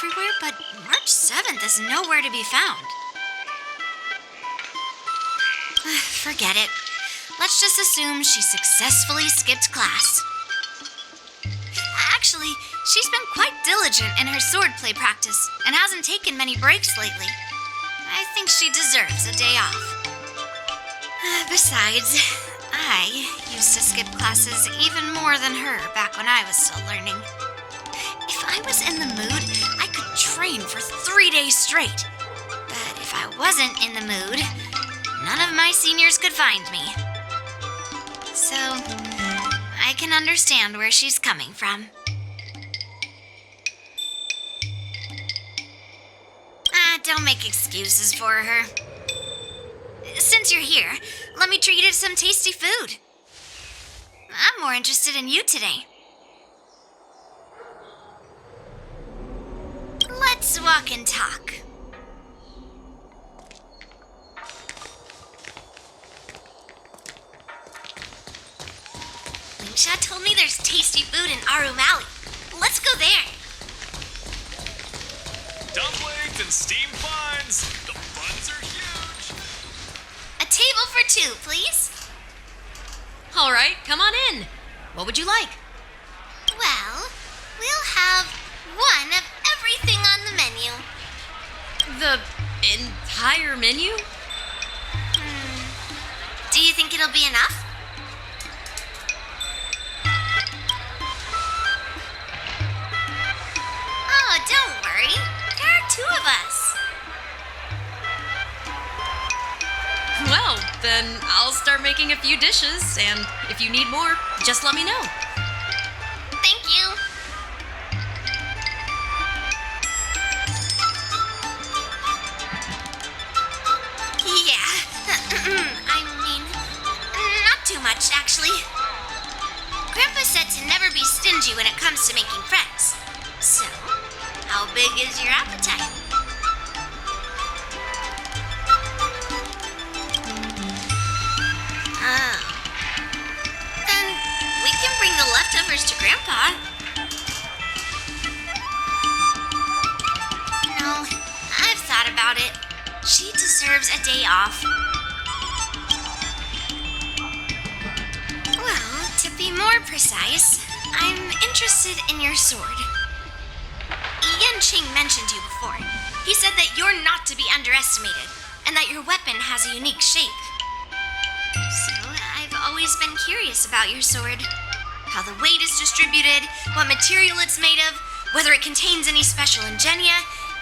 everywhere, but March 7th is nowhere to be found. Forget it. Let's just assume she successfully skipped class. Actually, she's been quite diligent in her swordplay practice and hasn't taken many breaks lately. I think she deserves a day off. Besides, I used to skip classes even more than her back when I was still learning. If I was in the mood, I could train for 3 days straight. But if I wasn't in the mood, none of my seniors could find me. So, I can understand where she's coming from. Don't make excuses for her. Since you're here, let me treat you to some tasty food. I'm more interested in you today. Let's walk and talk. Lingsha told me there's tasty food in Arum Alley. Let's go there. Dumplings and steamed buns. The buns are huge. A table for 2, please. All right, come on in. What would you like? Well, we'll have one of everything on the menu. The entire menu? Do you think it'll be enough? Oh, don't worry. There are 2 of us. Well, then I'll start making a few dishes, and if you need more, just let me know. Thank you. Yeah. I mean, not too much, actually. Grandpa said to never be stingy when it comes to making friends. So, how big is your appetite? Then we can bring the leftovers to Grandpa. No, I've thought about it. She deserves a day off. Well, to be more precise, I'm interested in your sword. Yanqing mentioned you before. He said that you're not to be underestimated, and that your weapon has a unique shape. So, I've always been curious about your sword. How the weight is distributed, what material it's made of, whether it contains any special ingenia,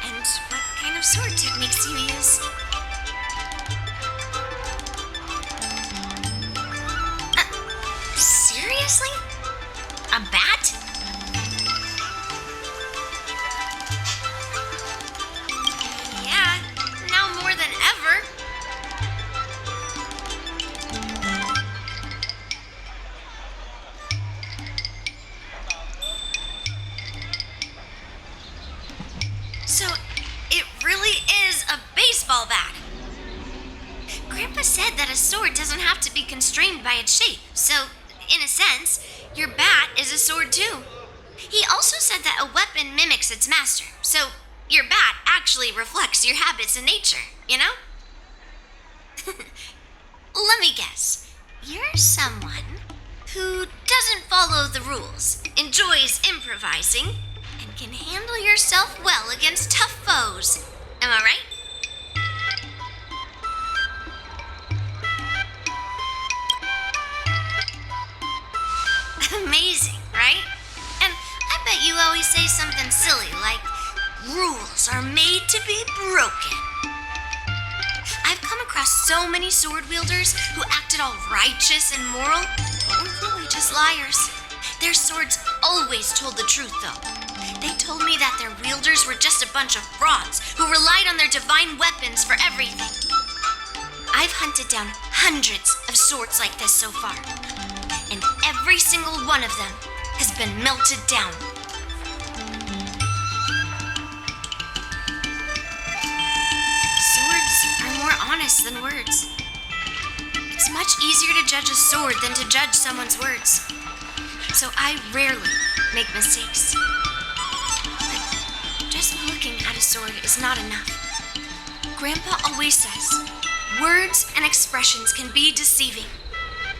and what kind of sword techniques you use. Seriously? A bat? Yeah, now more than ever. So, it really is a baseball bat. Grandpa said that a sword doesn't have to be constrained by its shape, so, in a sense, your bat is a sword too. He also said that a weapon mimics its master, so your bat actually reflects your habits and nature, you know? Let me guess. You're someone who doesn't follow the rules, enjoys improvising, and can handle yourself well against tough foes. Am I right? Amazing, right? And I bet you always say something silly like, rules are made to be broken. I've come across so many sword wielders who acted all righteous and moral, but were really just liars. Their swords always told the truth, though. They told me that their wielders were just a bunch of frauds who relied on their divine weapons for everything. I've hunted down hundreds of swords like this so far, and every single one of them has been melted down. Swords are more honest than words. It's much easier to judge a sword than to judge someone's words. So I rarely make mistakes. But just looking at a sword is not enough. Grandpa always says, words and expressions can be deceiving,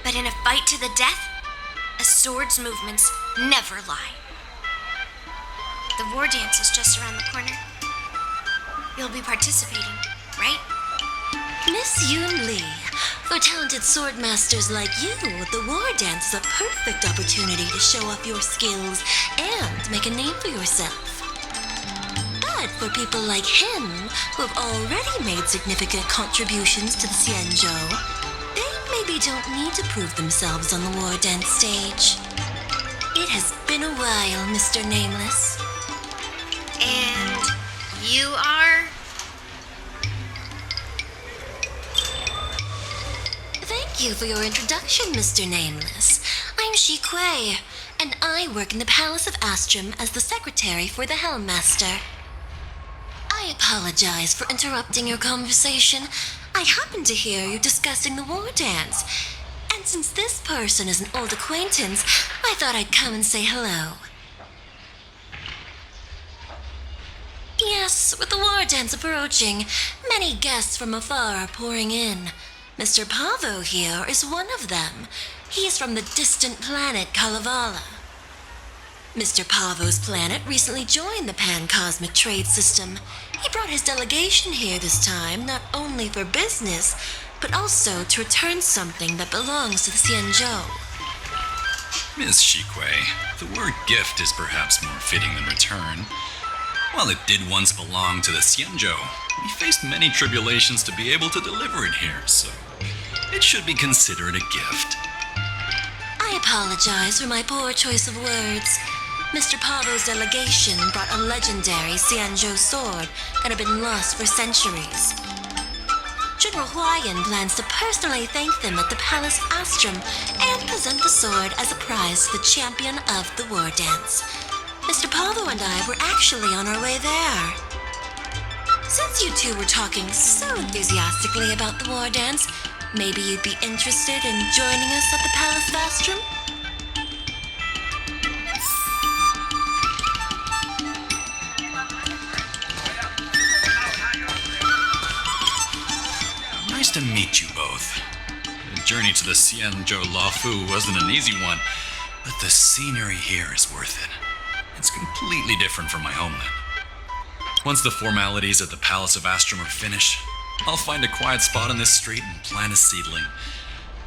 but in a fight to the death, a sword's movements never lie. The war dance is just around the corner. You'll be participating, right? Miss Yunli, for talented sword masters like you, the war dance is a perfect opportunity to show off your skills and make a name for yourself. But for people like him, who have already made significant contributions to the Xianzhou, they maybe don't need to prove themselves on the war dance stage. It has been a while, Mr. Nameless. And you are? Thank you for your introduction, Mr. Nameless. I'm Shi Kuei, and I work in the Palace of Astrum as the secretary for the Helmmaster. I apologize for interrupting your conversation. I happened to hear you discussing the war dance, and since this person is an old acquaintance, I thought I'd come and say hello. Yes, with the war dance approaching, many guests from afar are pouring in. Mr. Pavo here is one of them. He's from the distant planet Kalevala. Mr. Pavo's planet recently joined the Pan-Cosmic Trade System. He brought his delegation here this time, not only for business, but also to return something that belongs to the Xianzhou. Miss Shikui, the word gift is perhaps more fitting than return. While it did once belong to the Xianzhou, we faced many tribulations to be able to deliver it here, so it should be considered a gift. I apologize for my poor choice of words. Mr. Pavo's delegation brought a legendary Xianzhou sword that had been lost for centuries. General Huayan plans to personally thank them at the Palace Astrum and present the sword as a prize to the champion of the war dance. Mr. Pavo and I were actually on our way there. Since you two were talking so enthusiastically about the war dance, maybe you'd be interested in joining us at the Palace of Astrum? Nice to meet you both. The journey to the Xianzhou Lafu wasn't an easy one, but the scenery here is worth it. It's completely different from my homeland. Once the formalities at the Palace of Astrum are finished, I'll find a quiet spot on this street and plant a seedling,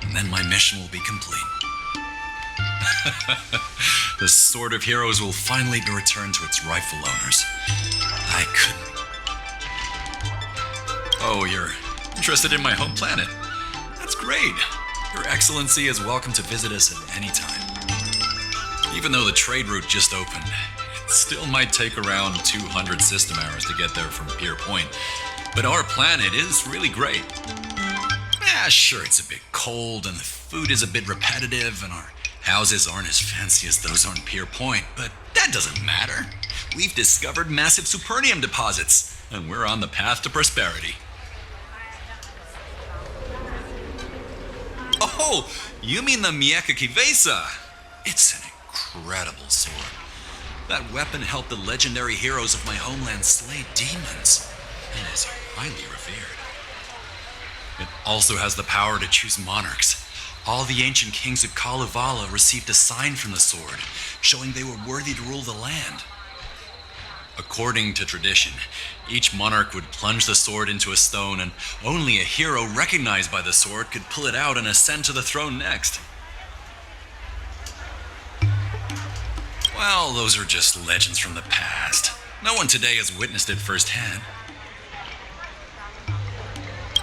and then my mission will be complete. The Sword of Heroes will finally be returned to its rightful owners. I couldn't... Oh, you're interested in my home planet? That's great. Your Excellency is welcome to visit us at any time. Even though the trade route just opened, it still might take around 200 system hours to get there from Pier Point. But our planet is really great. Sure, it's a bit cold and the food is a bit repetitive and our houses aren't as fancy as those on Pier Point, but that doesn't matter. We've discovered massive supernium deposits and we're on the path to prosperity. Oh, you mean the Mieka Kivesa? It's an incredible sword. That weapon helped the legendary heroes of my homeland slay demons and is highly revered. It also has the power to choose monarchs. All the ancient kings of Kalevala received a sign from the sword, showing they were worthy to rule the land. According to tradition, each monarch would plunge the sword into a stone, and only a hero recognized by the sword could pull it out and ascend to the throne next. Well, those are just legends from the past. No one today has witnessed it firsthand.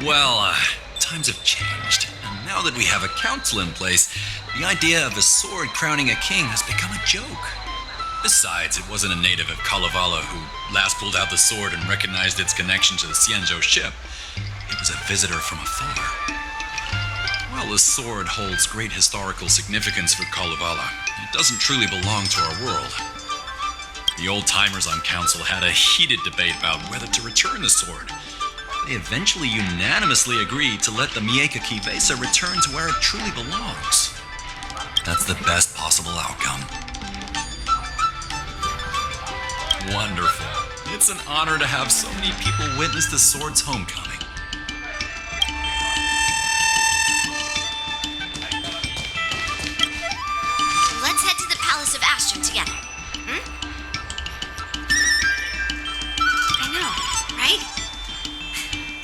Well, times have changed, and now that we have a council in place, the idea of a sword crowning a king has become a joke. Besides, it wasn't a native of Kalevala who last pulled out the sword and recognized its connection to the Xianzhou ship. It was a visitor from afar. While the sword holds great historical significance for Kalevala, it doesn't truly belong to our world. The old-timers on council had a heated debate about whether to return the sword. They eventually unanimously agreed to let the Mieka Kivesa return to where it truly belongs. That's the best possible outcome. Wonderful. It's an honor to have so many people witness the sword's homecoming. Let's head to the Palace of Astra together. Hmm? I know, right?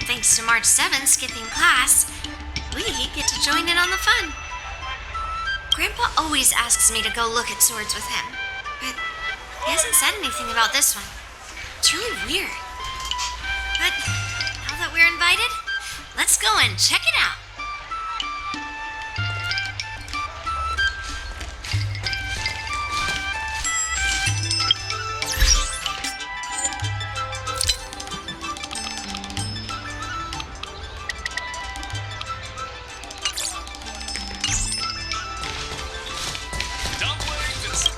Thanks to March 7th skipping class, we get to join in on the fun. Grandpa always asks me to go look at swords with him, but he hasn't said anything about this one. It's really weird. But now that we're invited, let's go and check it out. Dumplings!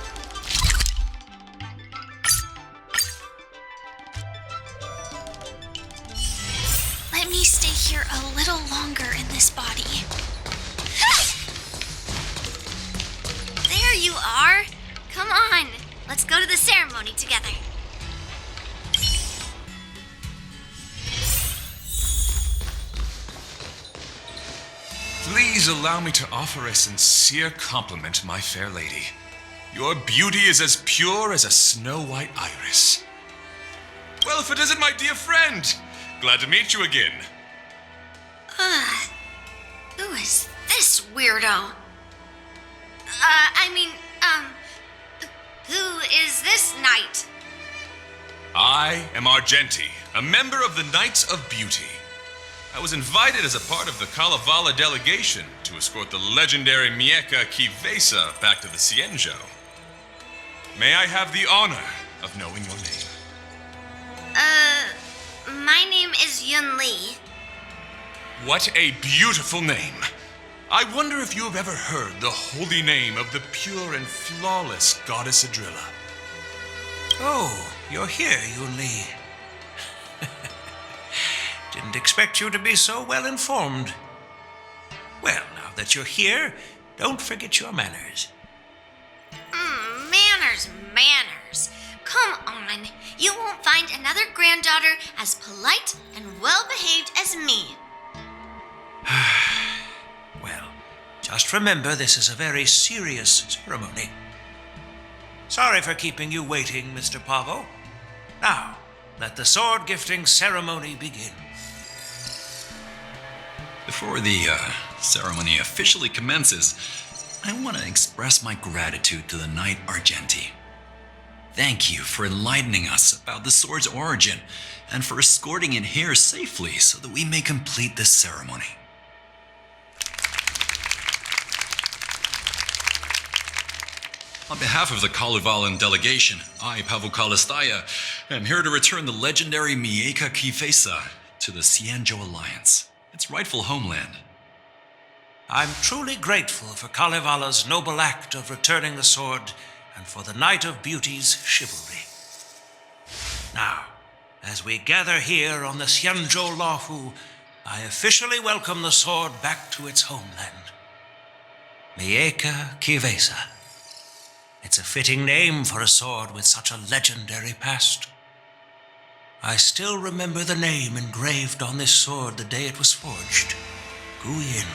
Let me stay here a little longer in this body. There you are. Come on. Let's go to the ceremony together. Please allow me to offer a sincere compliment, my fair lady. Your beauty is as pure as a snow-white iris. Well, if it isn't my dear friend, glad to meet you again. Who is this weirdo? Who is this knight? I am Argenti, a member of the Knights of Beauty. I was invited as a part of the Kalevala delegation to escort the legendary Mieka Kivesa back to the Xianzhou. May I have the honor of knowing your name? My name is Yunli. What a beautiful name! I wonder if you have ever heard the holy name of the pure and flawless goddess Adrilla. Oh, you're here, Yunli. Didn't expect you to be so well informed. Well, now that you're here, don't forget your manners. Manners. Come on. You won't find another granddaughter as polite and well-behaved as me. Well, just remember this is a very serious ceremony. Sorry for keeping you waiting, Mr. Pavo. Now, let the sword gifting ceremony begin. Before the ceremony officially commences, I want to express my gratitude to the Knight Argenti. Thank you for enlightening us about the sword's origin and for escorting it here safely so that we may complete this ceremony. On behalf of the Kalevalan delegation, I, Pavel Kalistaya, am here to return the legendary Mieka Kivesa to the Xianzhou Alliance, its rightful homeland. I'm truly grateful for Kalevala's noble act of returning the sword and for the Knight of Beauty's chivalry. Now, as we gather here on the Xianzhou Luofu, I officially welcome the sword back to its homeland. Mieka Kivesa. It's a fitting name for a sword with such a legendary past. I still remember the name engraved on this sword the day it was forged. Guyin.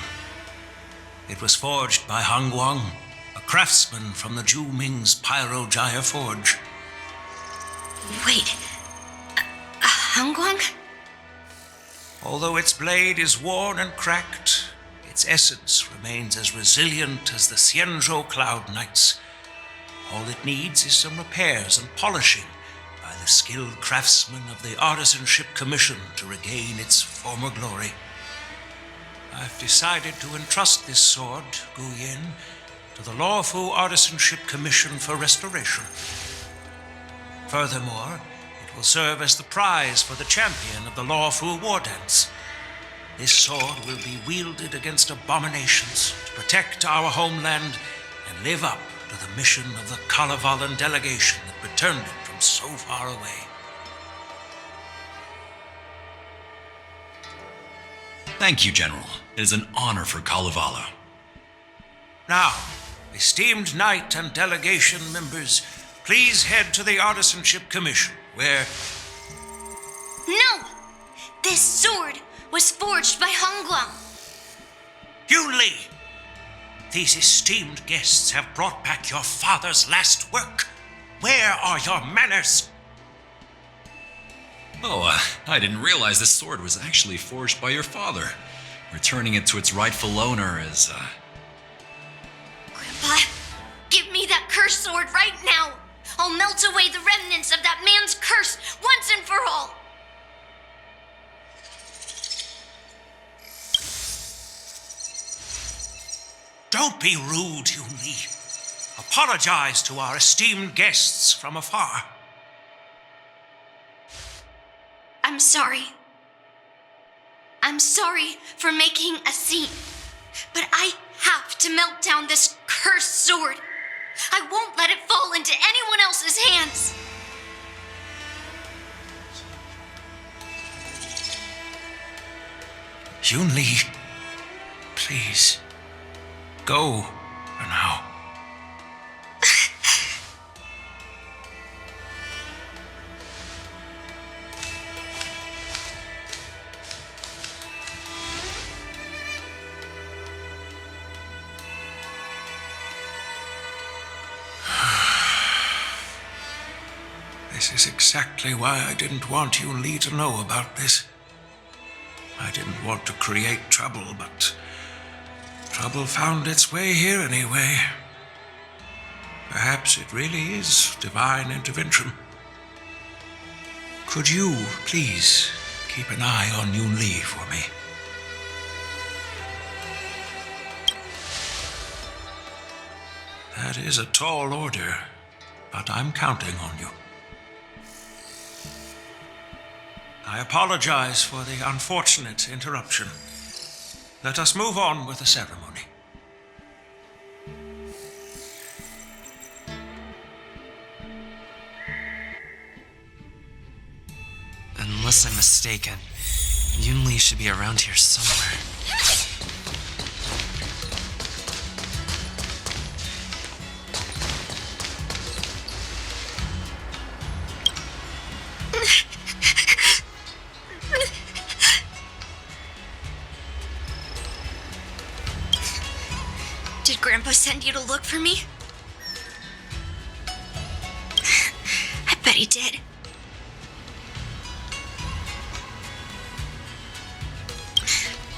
It was forged by Hangguang, a craftsman from the Zhu Ming's Pyrojaya Forge. Wait. Hangguang? Although its blade is worn and cracked, its essence remains as resilient as the Xianzhou Cloud Knights. All it needs is some repairs and polishing by the skilled craftsmen of the Artisanship Commission to regain its former glory. I've decided to entrust this sword, Guyin, to the Luofu Artisanship Commission for restoration. Furthermore, it will serve as the prize for the champion of the Luofu War Dance. This sword will be wielded against abominations to protect our homeland and live up to the mission of the Kalevalan delegation that returned it from so far away. Thank you, General. It is an honor for Kalevala. Now, esteemed knight and delegation members, please head to the Artisanship Commission, where, No! This sword was forged by Hongguang. Yunli! These esteemed guests have brought back your father's last work. Where are your manners? Oh, I didn't realize this sword was actually forged by your father. Returning it to its rightful owner is, Grandpa, give me that cursed sword right now. I'll melt away the remnants of that man's curse once and for all. Don't be rude, Yunli. Apologize to our esteemed guests from afar. I'm sorry. I'm sorry for making a scene, but I have to melt down this cursed sword. I won't let it fall into anyone else's hands. Yunli, please, go for now. This is exactly why I didn't want Yunli to know about this. I didn't want to create trouble, but trouble found its way here anyway. Perhaps it really is divine intervention. Could you, please, keep an eye on Yunli for me? That is a tall order, but I'm counting on you. I apologize for the unfortunate interruption. Let us move on with the ceremony. Unless I'm mistaken, Yunli should be around here somewhere. Did Grandpa send you to look for me? I bet he did.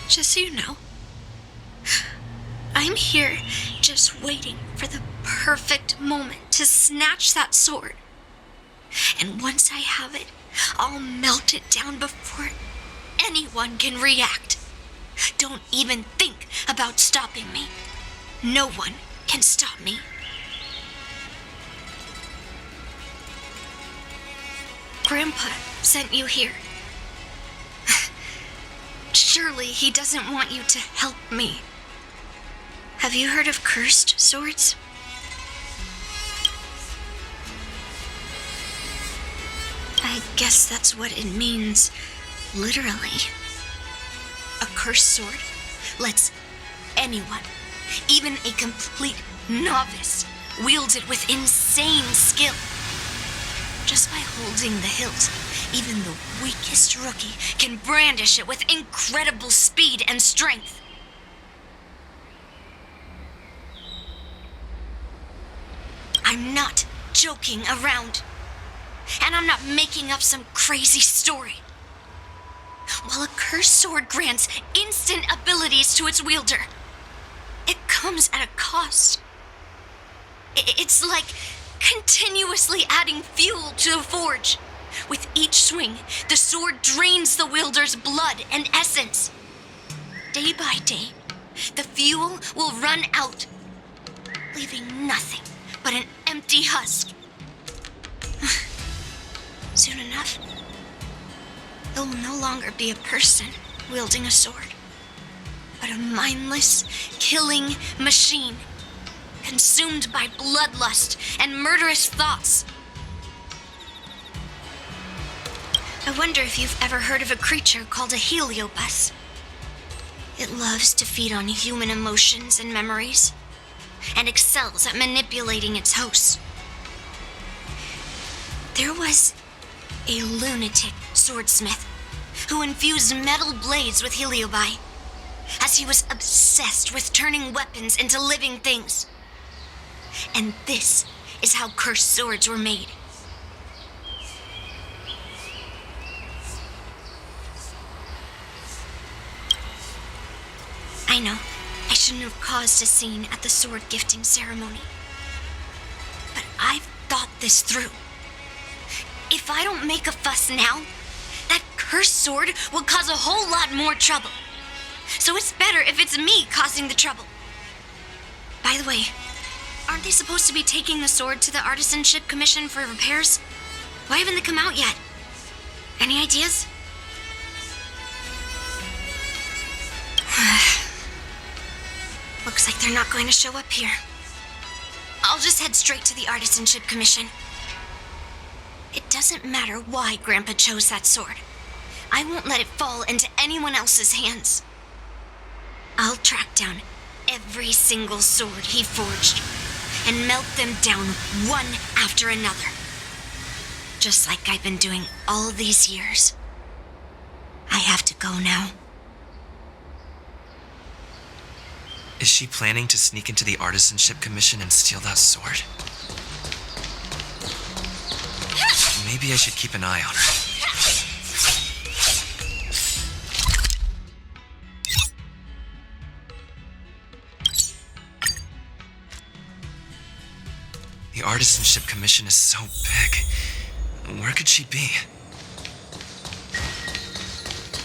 Just so you know, I'm here just waiting for the perfect moment to snatch that sword. And once I have it, I'll melt it down before anyone can react. Don't even think about stopping me. No one can stop me. Grandpa sent you here. Surely he doesn't want you to help me. Have you heard of cursed swords? I guess that's what it means, literally. A cursed sword lets anyone, even a complete novice, wield it with insane skill. Just by holding the hilt, even the weakest rookie can brandish it with incredible speed and strength. I'm not joking around. And I'm not making up some crazy story. While a cursed sword grants instant abilities to its wielder, it comes at a cost. It's like continuously adding fuel to the forge. With each swing, the sword drains the wielder's blood and essence. Day by day, the fuel will run out, leaving nothing but an empty husk. Soon enough, it will no longer be a person wielding a sword, but a mindless, killing machine, consumed by bloodlust and murderous thoughts. I wonder if you've ever heard of a creature called a heliobus. It loves to feed on human emotions and memories, and excels at manipulating its hosts. There was a lunatic swordsmith who infused metal blades with heliobi, as he was obsessed with turning weapons into living things. And this is how cursed swords were made. I know, I shouldn't have caused a scene at the sword gifting ceremony. But I've thought this through. If I don't make a fuss now, that cursed sword will cause a whole lot more trouble. So it's better if it's me causing the trouble. By the way, aren't they supposed to be taking the sword to the Artisanship Commission for repairs? Why haven't they come out yet? Any ideas? Looks like they're not going to show up here. I'll just head straight to the Artisanship Commission. It doesn't matter why Grandpa chose that sword. I won't let it fall into anyone else's hands. I'll track down every single sword he forged and melt them down one after another. Just like I've been doing all these years. I have to go now. Is she planning to sneak into the Artisanship Commission and steal that sword? Maybe I should keep an eye on her. The Artisanship Commission is so big. Where could she be?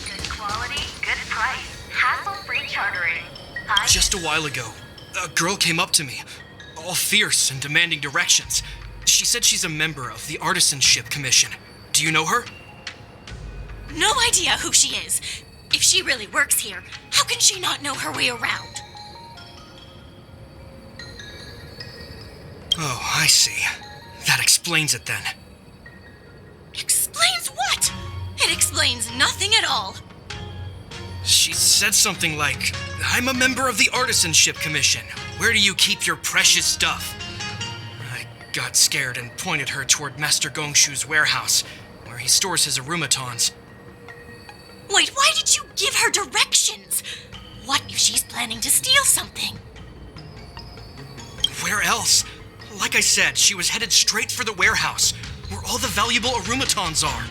Good quality, good price. Hassle-free chartering. Just a while ago, a girl came up to me, all fierce and demanding directions. She said she's a member of the Artisanship Commission. Do you know her? No idea who she is. If she really works here, how can she not know her way around? Oh, I see. That explains it then. Explains what? It explains nothing at all. She said something like, I'm a member of the Artisanship Commission. Where do you keep your precious stuff? I got scared and pointed her toward Master Gongshu's warehouse, where he stores his arumatons. Wait, why did you give her directions? What if she's planning to steal something? Where else? Like I said, she was headed straight for the warehouse, where all the valuable arumatons are.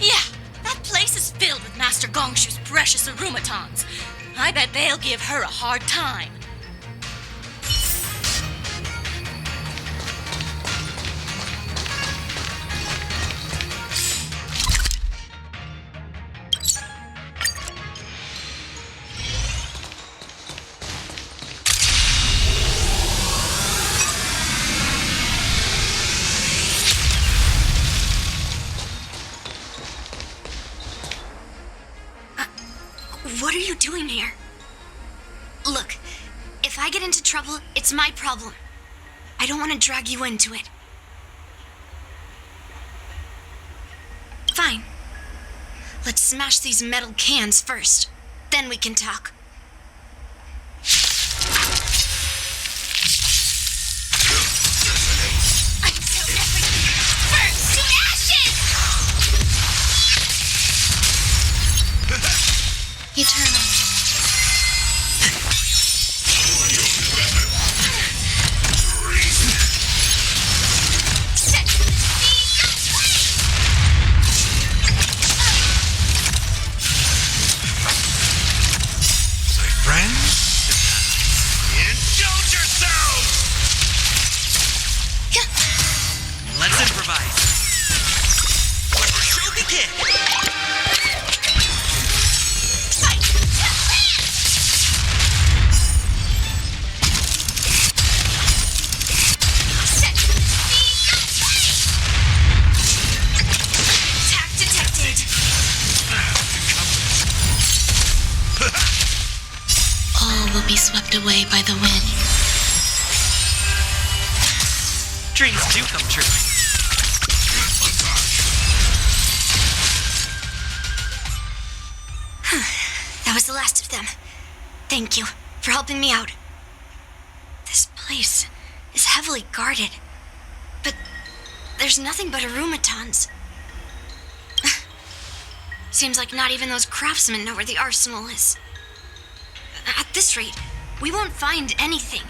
Yeah, that place is filled with Master Gongshu's precious arumatons. I bet they'll give her a hard time. What are you doing here? Look, if I get into trouble, it's my problem. I don't want to drag you into it. Fine. Let's smash these metal cans first. Then we can talk. Until everything burns to ashes! Eternal. Set the sea My friends, indulge yourselves! Let's improvise. Let the show begin. Will be swept away by the wind. Dreams do come true. That was the last of them. Thank you for helping me out. This place is heavily guarded, but there's nothing but arumatons. Seems like not even those craftsmen know where the arsenal is. At this rate, we won't find anything.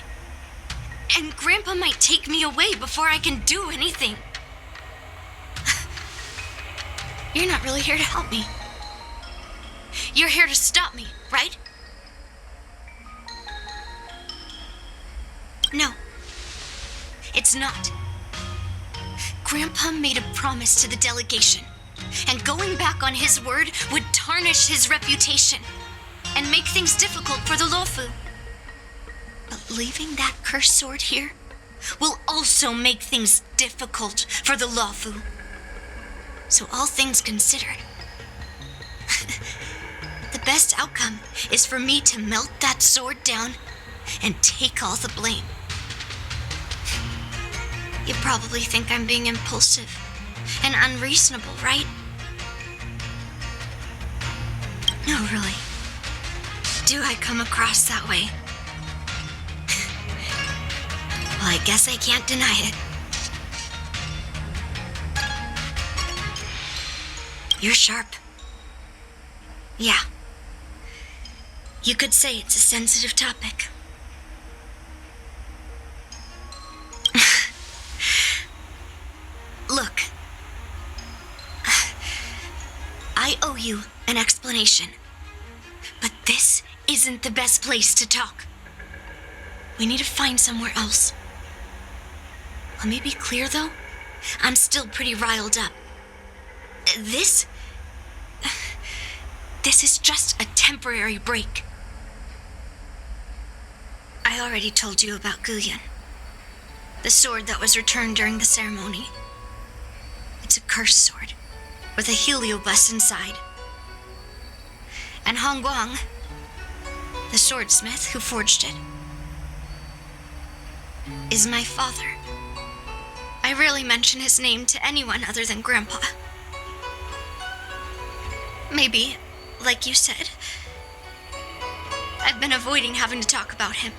And Grandpa might take me away before I can do anything. You're not really here to help me. You're here to stop me, right? No. It's not. Grandpa made a promise to the delegation, and going back on his word would tarnish his reputation and make things difficult for the Luofu. But leaving that cursed sword here will also make things difficult for the Luofu. So all things considered, the best outcome is for me to melt that sword down and take all the blame. You probably think I'm being impulsive and unreasonable, right? No, really. Do I come across that way? Well, I guess I can't deny it. You're sharp. Yeah. You could say it's a sensitive topic. Look. I owe you an explanation. But this isn't the best place to talk. We need to find somewhere else. Let me be clear, though. I'm still pretty riled up. This is just a temporary break. I already told you about Guyun, the sword that was returned during the ceremony. It's a cursed sword with a heliobus inside. And Hongguang, the swordsmith who forged it, is my father. I rarely mention his name to anyone other than Grandpa. Maybe, like you said, I've been avoiding having to talk about him.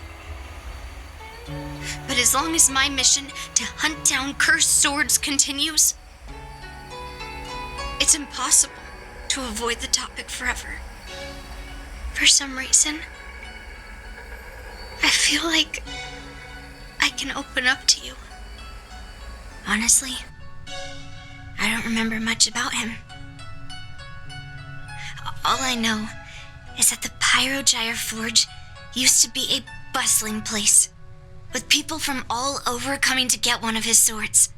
But as long as my mission to hunt down cursed swords continues, it's impossible to avoid the topic forever. For some reason, I feel like I can open up to you. Honestly, I don't remember much about him. All I know is that the Pyrogyre Forge used to be a bustling place, with people from all over coming to get one of his swords.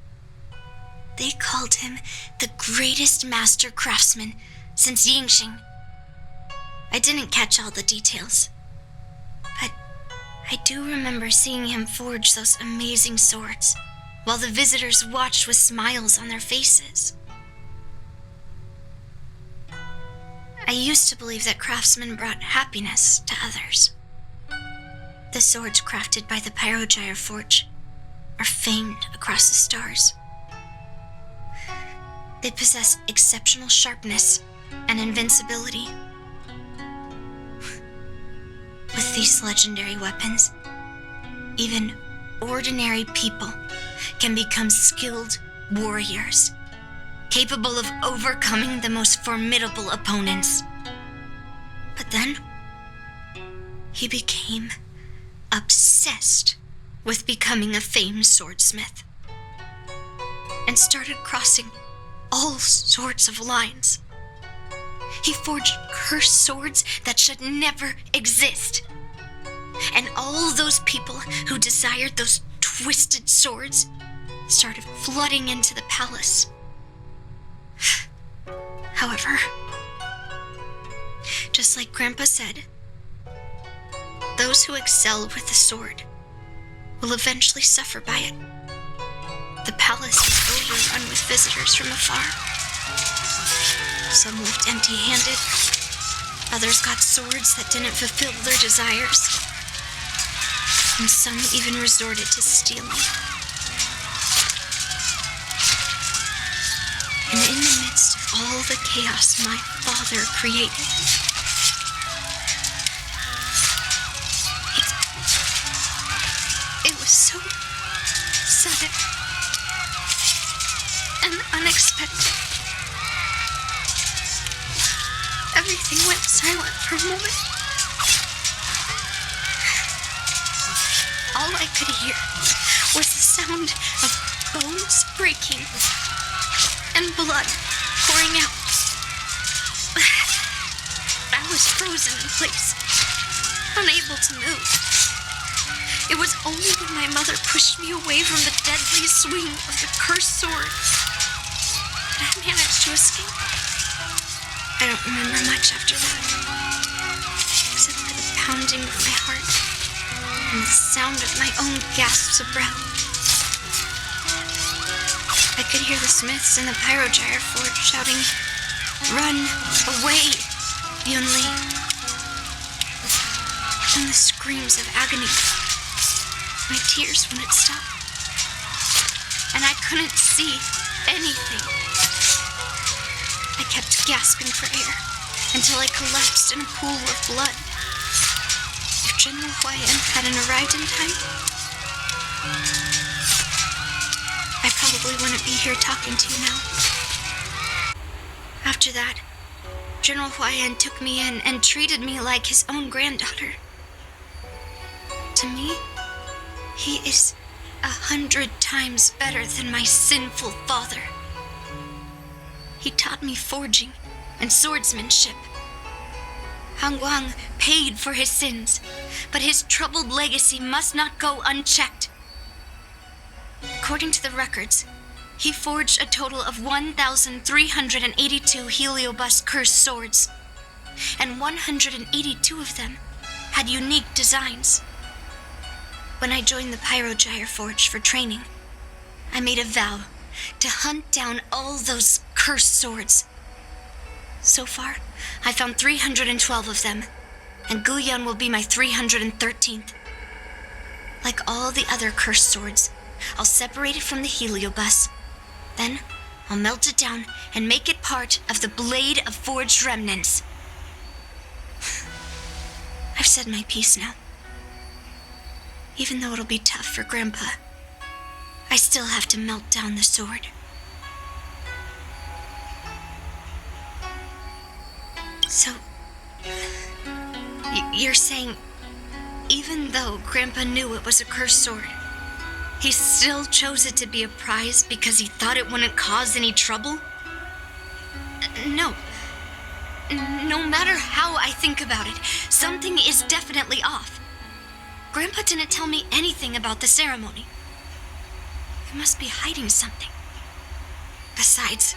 They called him the greatest master craftsman since Yingxing. I didn't catch all the details, but I do remember seeing him forge those amazing swords, while the visitors watched with smiles on their faces. I used to believe that craftsmen brought happiness to others. The swords crafted by the Pyrogyre Forge are famed across the stars. They possess exceptional sharpness and invincibility. With these legendary weapons, even ordinary people can become skilled warriors, capable of overcoming the most formidable opponents. But then, he became obsessed with becoming a famed swordsmith, and started crossing all sorts of lines. He forged cursed swords that should never exist. And all those people who desired those twisted swords started flooding into the palace. However, just like Grandpa said, those who excel with the sword will eventually suffer by it. The palace was overrun with visitors from afar. Some left empty-handed. Others got swords that didn't fulfill their desires. And some even resorted to stealing. And in the midst of all the chaos my father created, it was so sudden and unexpected. everything went silent for a moment. All I could hear was the sound of bones breaking and blood pouring out. I was frozen in place, unable to move. It was only when my mother pushed me away from the deadly swing of the cursed sword that I managed to escape. I don't remember much after that, except for the pounding of my heart and the sound of my own gasps of breath. I could hear the smiths in the pyrogyre forge shouting, "Run away, Yunli!" And the screams of agony. My tears wouldn't stop, and I couldn't see anything. I kept gasping for air until I collapsed in a pool of blood. If General Huayan hadn't arrived in time, I probably wouldn't be here talking to you now. After that, General Huayan took me in and treated me like his own granddaughter. To me, he is 100 times better than my sinful father. He taught me forging and swordsmanship. Hangguang paid for his sins, but his troubled legacy must not go unchecked. According to the records, he forged a total of 1,382 heliobus cursed swords, and 182 of them had unique designs. When I joined the pyrogyre forge for training, I made a vow to hunt down all those cursed swords. So far, I found 312 of them, and Guyan will be my 313th. Like all the other cursed swords, I'll separate it from the heliobus. Then, I'll melt it down and make it part of the blade of forged remnants. I've said my piece now. Even though it'll be tough for Grandpa, I still have to melt down the sword. So, you're saying, even though Grandpa knew it was a cursed sword, he still chose it to be a prize because he thought it wouldn't cause any trouble? No. No matter how I think about it, something is definitely off. Grandpa didn't tell me anything about the ceremony. He must be hiding something. Besides,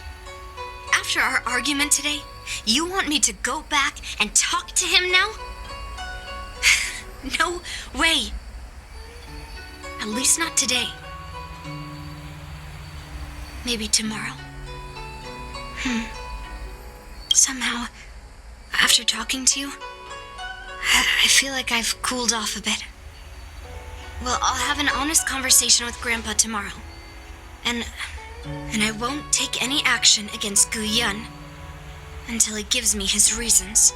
after our argument today, you want me to go back and talk to him now? No way. At least not today. Maybe tomorrow. Somehow, after talking to you, I feel like I've cooled off a bit. Well, I'll have an honest conversation with Grandpa tomorrow. And I won't take any action against Guyan until he gives me his reasons.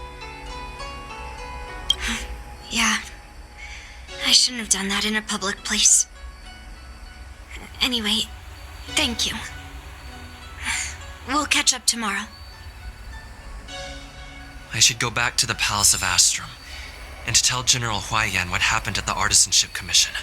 Yeah, I shouldn't have done that in a public place. Anyway, thank you. We'll catch up tomorrow. I should go back to the Palace of Astrum and tell General Huayan what happened at the Artisanship Commission.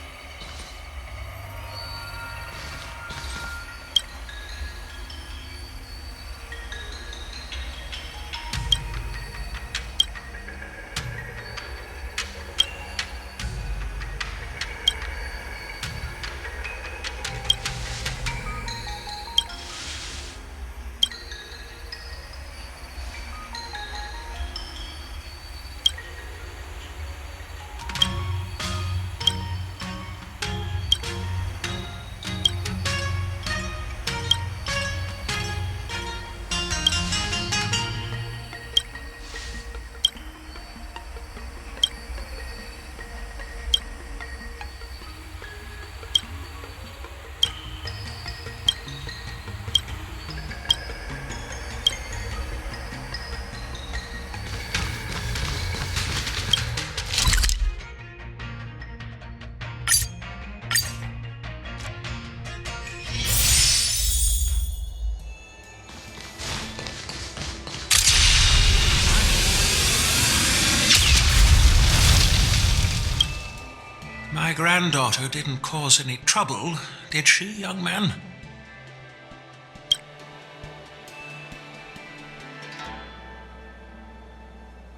My granddaughter didn't cause any trouble, did she, young man?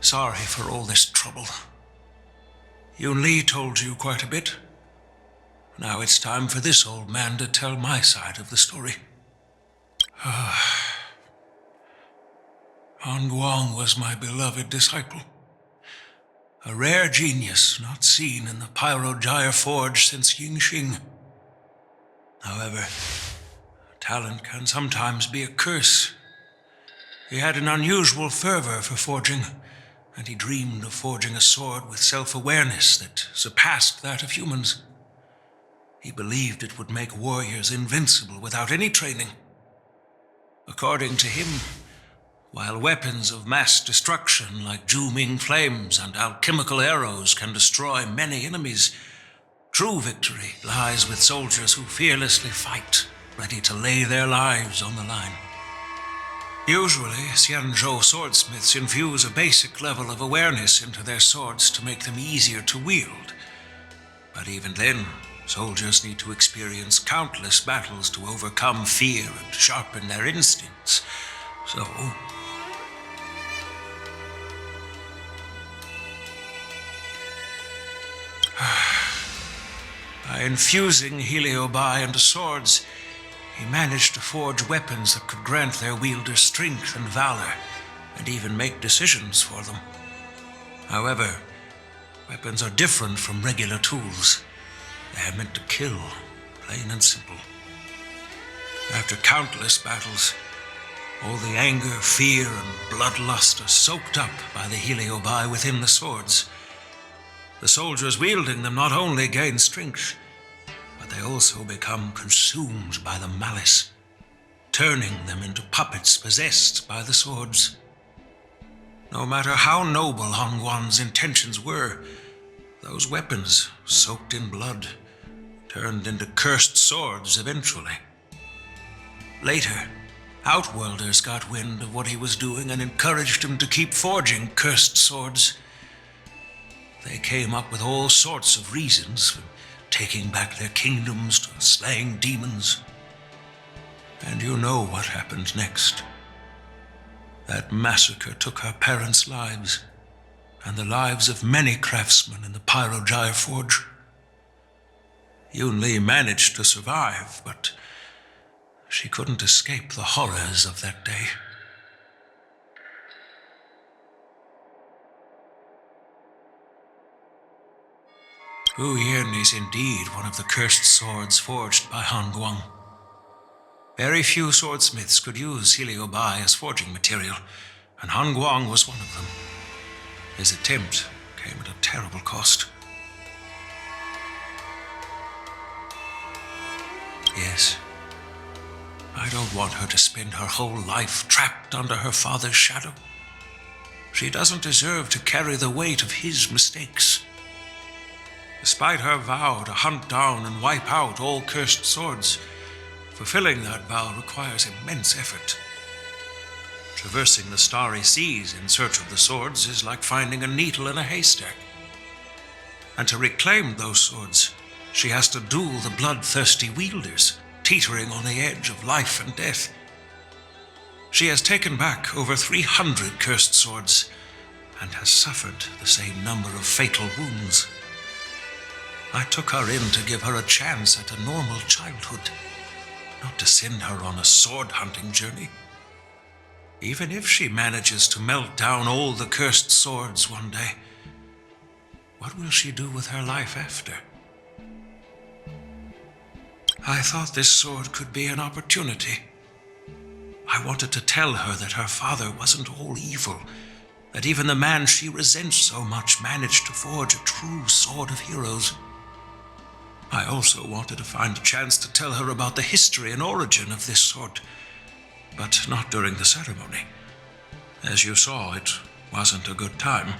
Sorry for all this trouble. Yunli told you quite a bit. Now it's time for this old man to tell my side of the story. Honguang was my beloved disciple. A rare genius not seen in the Pyrogyre Forge since Yingxing. However, talent can sometimes be a curse. He had an unusual fervor for forging, and he dreamed of forging a sword with self-awareness that surpassed that of humans. He believed it would make warriors invincible without any training. According to him, while weapons of mass destruction like Zhu-Ming flames and alchemical arrows can destroy many enemies, true victory lies with soldiers who fearlessly fight, ready to lay their lives on the line. Usually, Xianzhou swordsmiths infuse a basic level of awareness into their swords to make them easier to wield. But even then, soldiers need to experience countless battles to overcome fear and sharpen their instincts. So, by infusing heliobi into swords, he managed to forge weapons that could grant their wielders strength and valor, and even make decisions for them. However, weapons are different from regular tools. They are meant to kill, plain and simple. After countless battles, all the anger, fear, and bloodlust are soaked up by the heliobi within the swords. The soldiers wielding them not only gain strength, but they also become consumed by the malice, turning them into puppets possessed by the swords. No matter how noble Honguang's intentions were, those weapons, soaked in blood, turned into cursed swords eventually. Later, Outworlders got wind of what he was doing and encouraged him to keep forging cursed swords. They came up with all sorts of reasons, from taking back their kingdoms to slaying demons. And you know what happened next. That massacre took her parents' lives, and the lives of many craftsmen in the Pyrogyre Forge. Yunli managed to survive, but she couldn't escape the horrors of that day. Hu Yin is indeed one of the cursed swords forged by Honguang. Very few swordsmiths could use heliobi as forging material, and Honguang was one of them. His attempt came at a terrible cost. Yes, I don't want her to spend her whole life trapped under her father's shadow. She doesn't deserve to carry the weight of his mistakes. Despite her vow to hunt down and wipe out all cursed swords, fulfilling that vow requires immense effort. Traversing the starry seas in search of the swords is like finding a needle in a haystack. And to reclaim those swords, she has to duel the bloodthirsty wielders, teetering on the edge of life and death. She has taken back over 300 cursed swords, and has suffered the same number of fatal wounds. I took her in to give her a chance at a normal childhood, not to send her on a sword-hunting journey. Even if she manages to melt down all the cursed swords one day, what will she do with her life after? I thought this sword could be an opportunity. I wanted to tell her that her father wasn't all evil, that even the man she resents so much managed to forge a true sword of heroes. I also wanted to find a chance to tell her about the history and origin of this sword, but not during the ceremony. As you saw, it wasn't a good time.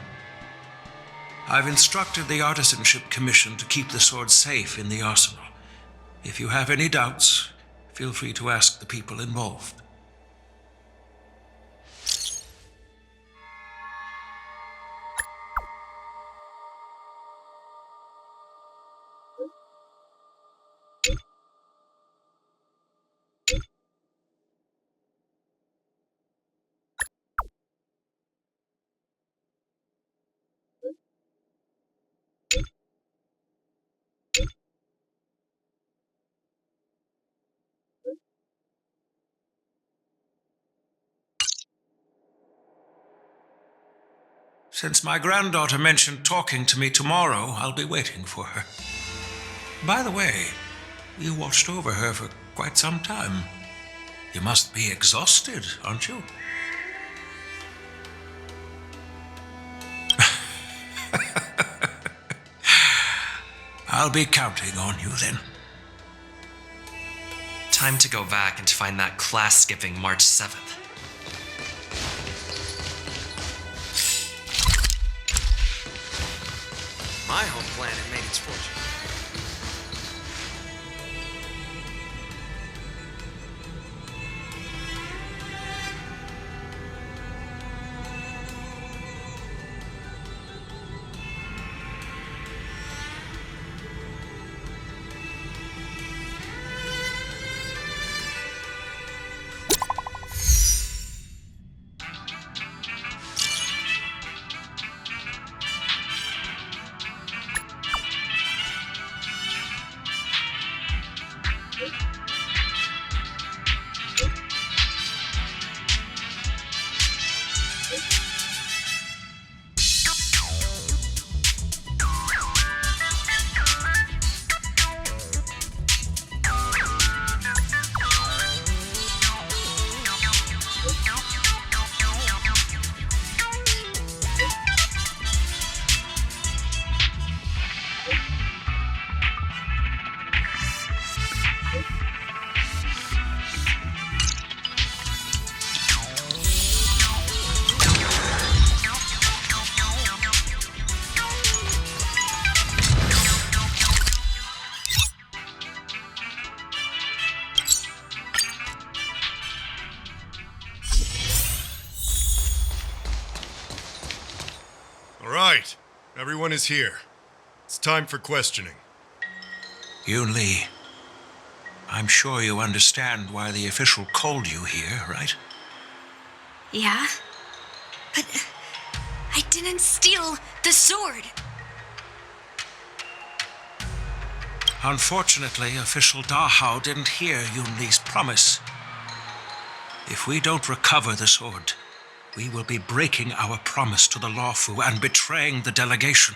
I've instructed the Artisanship Commission to keep the sword safe in the arsenal. If you have any doubts, feel free to ask the people involved. Since my granddaughter mentioned talking to me tomorrow, I'll be waiting for her. By the way, you watched over her for quite some time. You must be exhausted, aren't you? I'll be counting on you then. Time to go back and find that class skipping March 7th. My home planet made its fortune. Right. Everyone is here. It's time for questioning. Yunli, I'm sure you understand why the official called you here, right? Yeah? But I didn't steal the sword. Unfortunately, official Dahao didn't hear Yunli's promise. If we don't recover the sword, we will be breaking our promise to the Lawfu and betraying the delegation.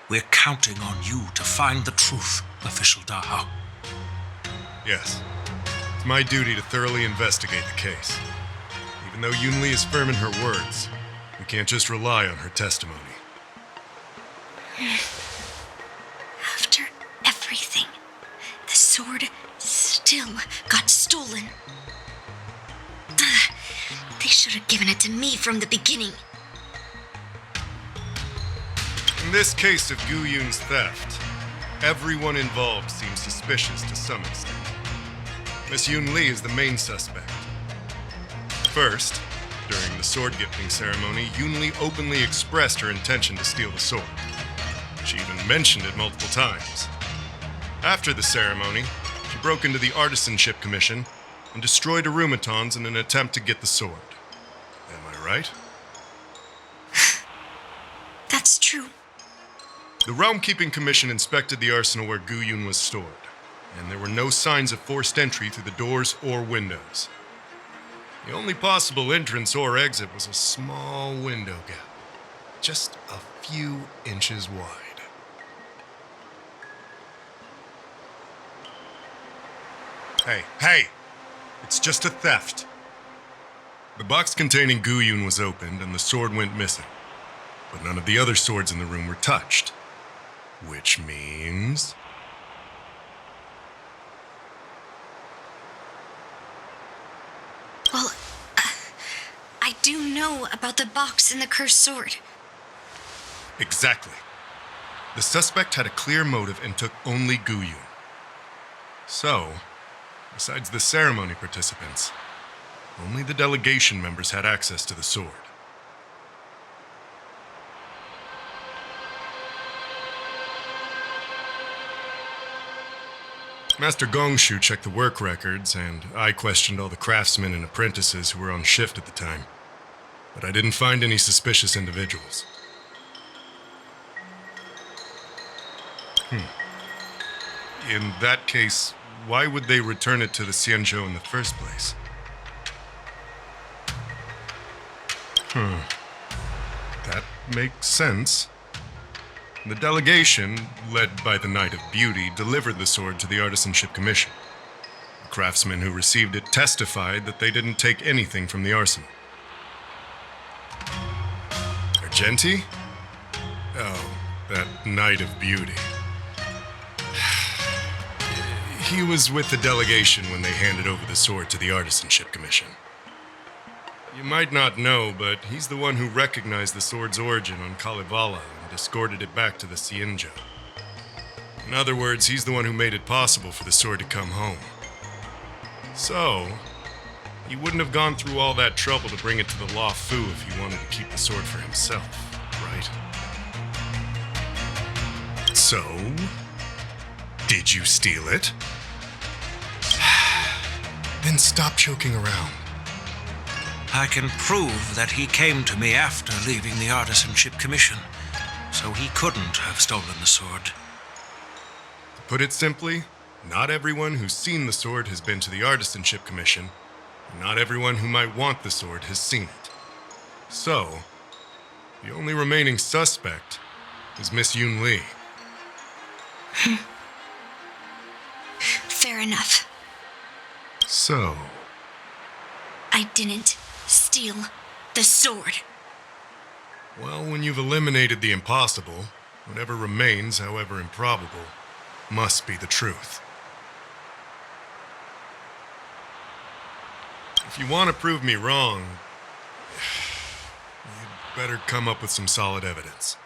We're counting on you to find the truth, official Dahao. Yes. It's my duty to thoroughly investigate the case. Even though Yunli is firm in her words, we can't just rely on her testimony. After everything, the sword still got stolen. They should have given it to me from the beginning. In this case of Gu Yun's theft, everyone involved seems suspicious to some extent. Miss Yunli is the main suspect. First, during the sword-gifting ceremony, Yunli openly expressed her intention to steal the sword. She even mentioned it multiple times. After the ceremony, she broke into the Artisanship Commission and destroyed Arumatons in an attempt to get the sword. Am I right? That's true. The Realm Keeping Commission inspected the arsenal where Gu Yun was stored, and there were no signs of forced entry through the doors or windows. The only possible entrance or exit was a small window gap, just a few inches wide. Hey! It's just a theft. The box containing Gu Yun was opened and the sword went missing, but none of the other swords in the room were touched. Which means... Well, I do know about the box and the cursed sword. Exactly. The suspect had a clear motive and took only Gu Yun. So, besides the ceremony participants, only the delegation members had access to the sword. Master Gongshu checked the work records, and I questioned all the craftsmen and apprentices who were on shift at the time. But I didn't find any suspicious individuals. In that case, why would they return it to the Xianzhou in the first place? makes sense. The delegation, led by the Knight of Beauty, delivered the sword to the Artisanship Commission. The craftsmen who received it testified that they didn't take anything from the arsenal. Argenti? Oh, that Knight of Beauty. He was with the delegation when they handed over the sword to the Artisanship Commission. You might not know, but he's the one who recognized the sword's origin on Kalevala and escorted it back to the Xianzhou. In other words, he's the one who made it possible for the sword to come home. So, he wouldn't have gone through all that trouble to bring it to the Law Fu if he wanted to keep the sword for himself, right? So, did you steal it? Then stop joking around. I can prove that he came to me after leaving the Artisanship Commission, so he couldn't have stolen the sword. To put it simply, not everyone who's seen the sword has been to the Artisanship Commission, and not everyone who might want the sword has seen it. So, the only remaining suspect is Miss Yunli. Fair enough. So, I didn't steal the sword. well, when you've eliminated the impossible, whatever remains, however improbable, must be the truth. If you want to prove me wrong, you'd better come up with some solid evidence.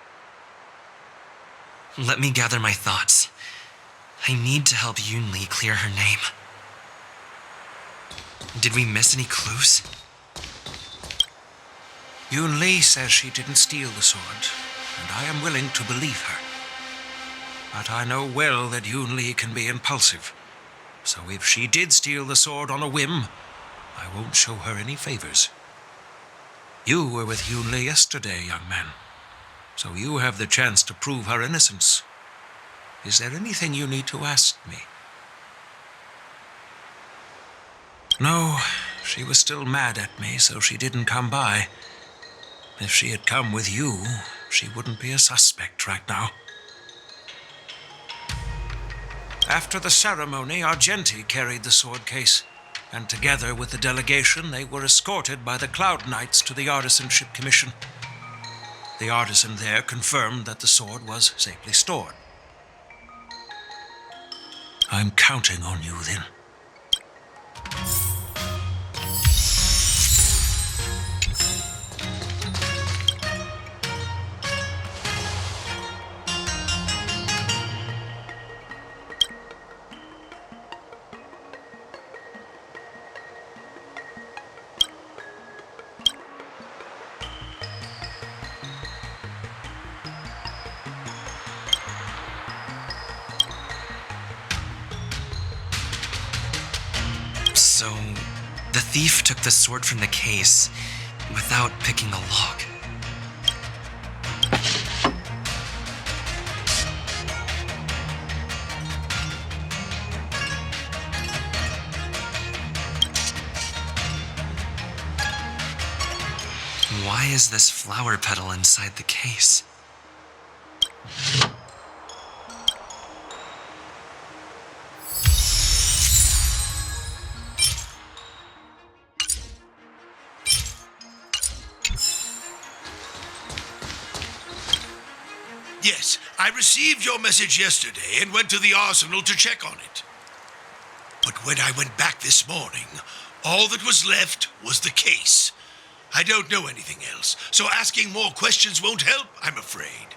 Let me gather my thoughts. I need to help Yunli clear her name. Did we miss any clues? Yunli says she didn't steal the sword, and I am willing to believe her. But I know well that Yunli can be impulsive, so if she did steal the sword on a whim, I won't show her any favors. You were with Yunli yesterday, young man, so you have the chance to prove her innocence. Is there anything you need to ask me? No, she was still mad at me, so she didn't come by. If she had come with you, she wouldn't be a suspect right now. After the ceremony, Argenti carried the sword case, and together with the delegation, they were escorted by the Cloud Knights to the Artisanship Commission. The artisan there confirmed that the sword was safely stored. I'm counting on you then. So, the thief took the sword from the case without picking the lock. Why is this flower petal inside the case? Yes, I received your message yesterday and went to the arsenal to check on it. But when I went back this morning, all that was left was the case. I don't know anything else, so asking more questions won't help, I'm afraid.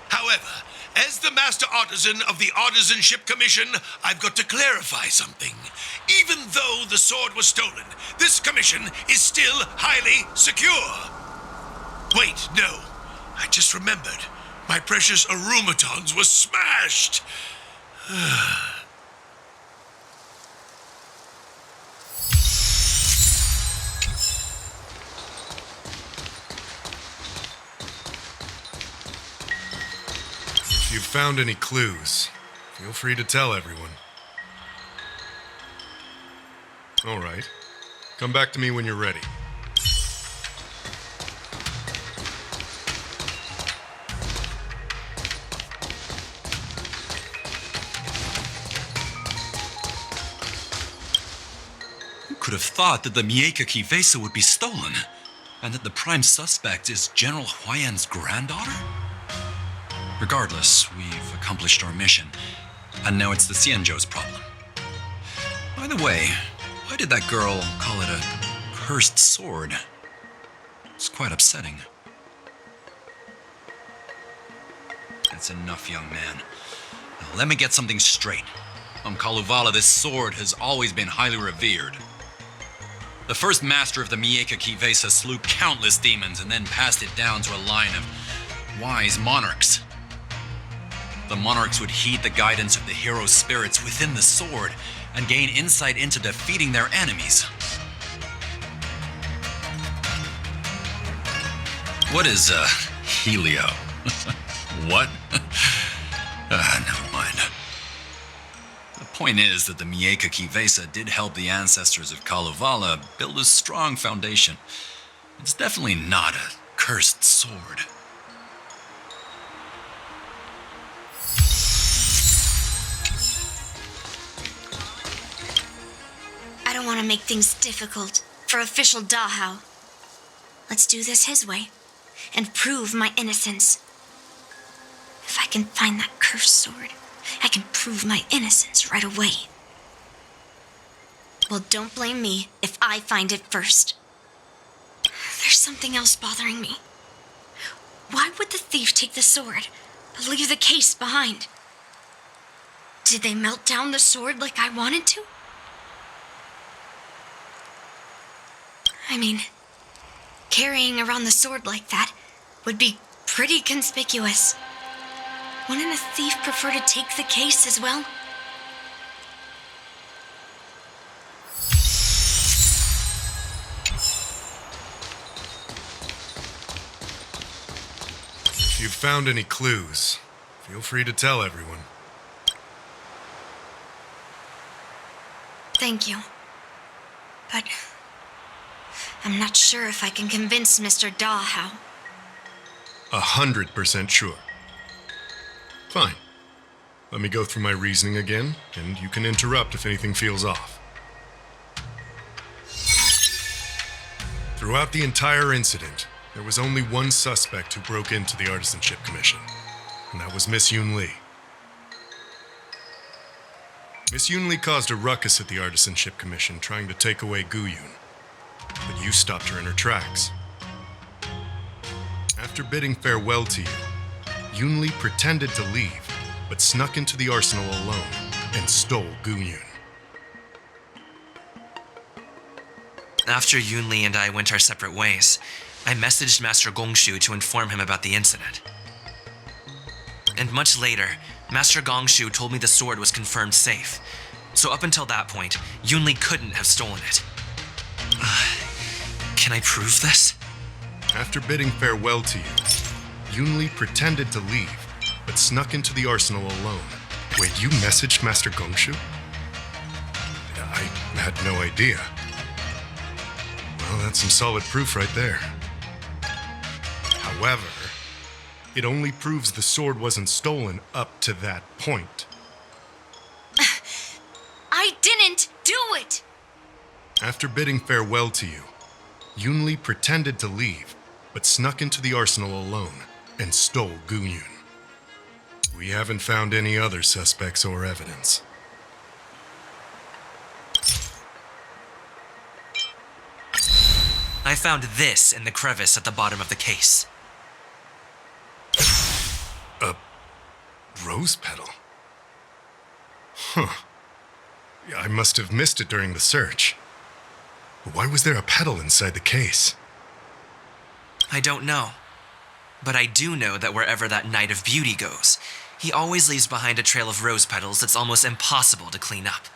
However, as the Master Artisan of the Artisanship Commission, I've got to clarify something. Even though the sword was stolen, this commission is still highly secure. Wait, no. I just remembered. My precious aromatons were smashed. If you've found any clues, feel free to tell everyone. All right. Come back to me when you're ready. could have thought that the Mieka Kivesa would be stolen, and that the prime suspect is General Huayan's granddaughter? Regardless, we've accomplished our mission, and now it's the Xianzhou's problem. By the way, why did that girl call it a cursed sword? It's quite upsetting. That's enough, young man. Now, let me get something straight. On Kalevala, this sword has always been highly revered. The first master of the Mieka Kivesa slew countless demons and then passed it down to a line of wise monarchs. The monarchs would heed the guidance of the hero spirits within the sword and gain insight into defeating their enemies. What is, Helio? What? Never mind. The point is that the Mieka Kivesa did help the ancestors of Kalevala build a strong foundation. It's definitely not a cursed sword. I don't want to make things difficult for official Dahao. Let's do this his way and prove my innocence. If I can find that cursed sword, I can prove my innocence right away. Well, don't blame me if I find it first. There's something else bothering me. Why would the thief take the sword, but leave the case behind? Did they melt down the sword like I wanted to? I mean, carrying around the sword like that would be pretty conspicuous. Wouldn't a thief prefer to take the case as well? If you've found any clues, feel free to tell everyone. Thank you. But I'm not sure if I can convince Mr. Dahao. 100% sure. Fine. Let me go through my reasoning again, and you can interrupt if anything feels off. Throughout the entire incident, there was only one suspect who broke into the Artisanship Commission, and that was Miss Yunli. Miss Yunli caused a ruckus at the Artisanship Commission trying to take away Guyun, but you stopped her in her tracks. After bidding farewell to you, Yunli pretended to leave, but snuck into the arsenal alone and stole Guyun. After Yunli and I went our separate ways, I messaged Master Gongshu to inform him about the incident. And much later, Master Gongshu told me the sword was confirmed safe. So up until that point, Yunli couldn't have stolen it. Can I prove this? After bidding farewell to you, Yunli pretended to leave, but snuck into the arsenal alone. Wait, you messaged Master Gongshu? I had no idea. Well, that's some solid proof right there. However, it only proves the sword wasn't stolen up to that point. I didn't do it! After bidding farewell to you, Yunli pretended to leave, but snuck into the arsenal alone and stole Guyun. We haven't found any other suspects or evidence. I found this in the crevice at the bottom of the case. A rose petal? Huh. I must have missed it during the search. Why was there a petal inside the case? I don't know. But I do know that wherever that Knight of Beauty goes, he always leaves behind a trail of rose petals that's almost impossible to clean up.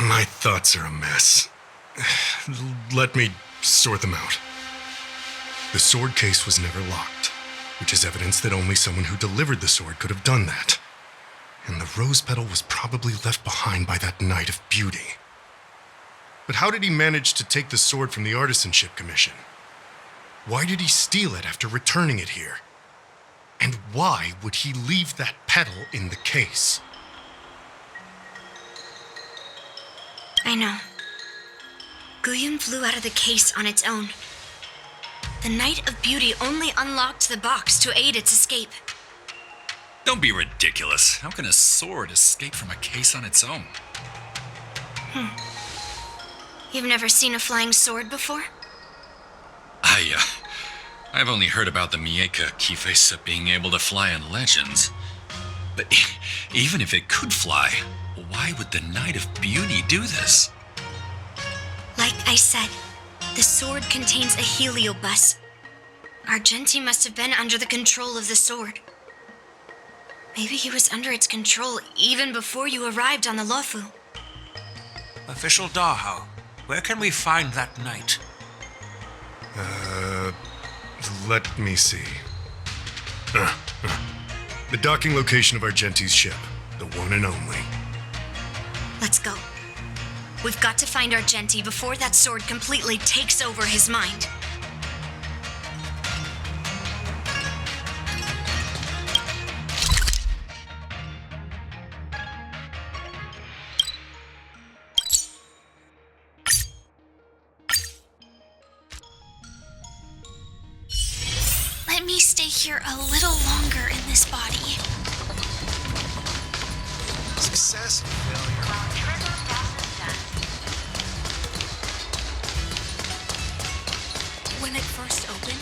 My thoughts are a mess. Let me sort them out. The sword case was never locked, which is evidence that only someone who delivered the sword could have done that. And the rose petal was probably left behind by that Knight of Beauty. But how did he manage to take the sword from the Artisanship Commission? Why did he steal it after returning it here? And why would he leave that petal in the case? I know. Guyun flew out of the case on its own. The Night of Beauty only unlocked the box to aid its escape. Don't be ridiculous. How can a sword escape from a case on its own? You've never seen a flying sword before? I've only heard about the Mieka Kifesa being able to fly in legends. But even if it could fly, why would the Night of Beauty do this? Like I said, the sword contains a heliobus. Argenti must have been under the control of the sword. Maybe he was under its control even before you arrived on the Lofu. Official Dahao, where can we find that knight? Let me see. The docking location of Argenti's ship. The one and only. Let's go. We've got to find Argenti before that sword completely takes over his mind. Let me stay here a little longer in this body. Success and failure. When it first opened,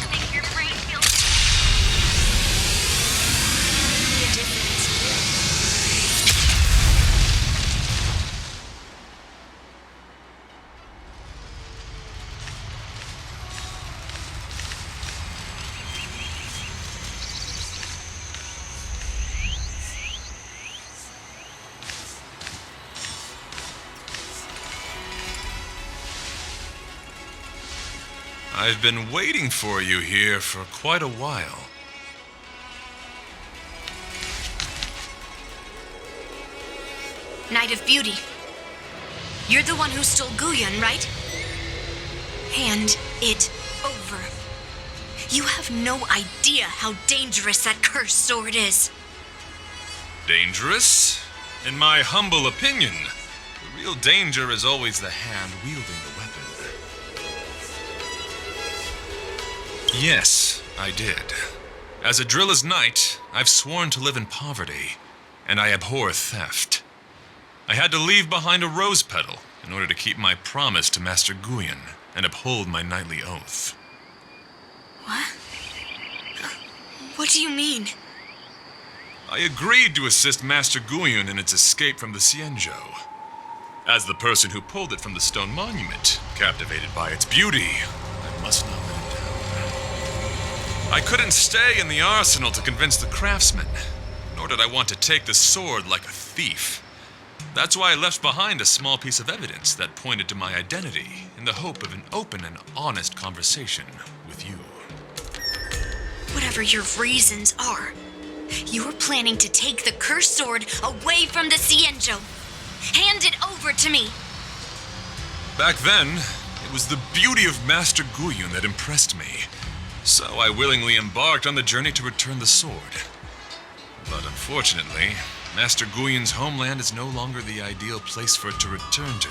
Make your brain feel a difference. I've been waiting for you here for quite a while. Night of Beauty. You're the one who stole Guyun, right? Hand it over. You have no idea how dangerous that cursed sword is. Dangerous? In my humble opinion, the real danger is always the hand wielding the weapon. Yes, I did. As a Drilla's knight, I've sworn to live in poverty, and I abhor theft. I had to leave behind a rose petal in order to keep my promise to Master Guyun and uphold my knightly oath. What? What do you mean? I agreed to assist Master Guyun in its escape from the Xianzhou. As the person who pulled it from the stone monument, captivated by its beauty, I must not let it down. I couldn't stay in the arsenal to convince the craftsman, nor did I want to take the sword like a thief. That's why I left behind a small piece of evidence that pointed to my identity in the hope of an open and honest conversation with you. Whatever your reasons are, you're planning to take the cursed sword away from the Xianzhou. Hand it over to me. Back then, it was the beauty of Master Guyun that impressed me, so I willingly embarked on the journey to return the sword. But unfortunately, Master Guyun's homeland is no longer the ideal place for it to return to.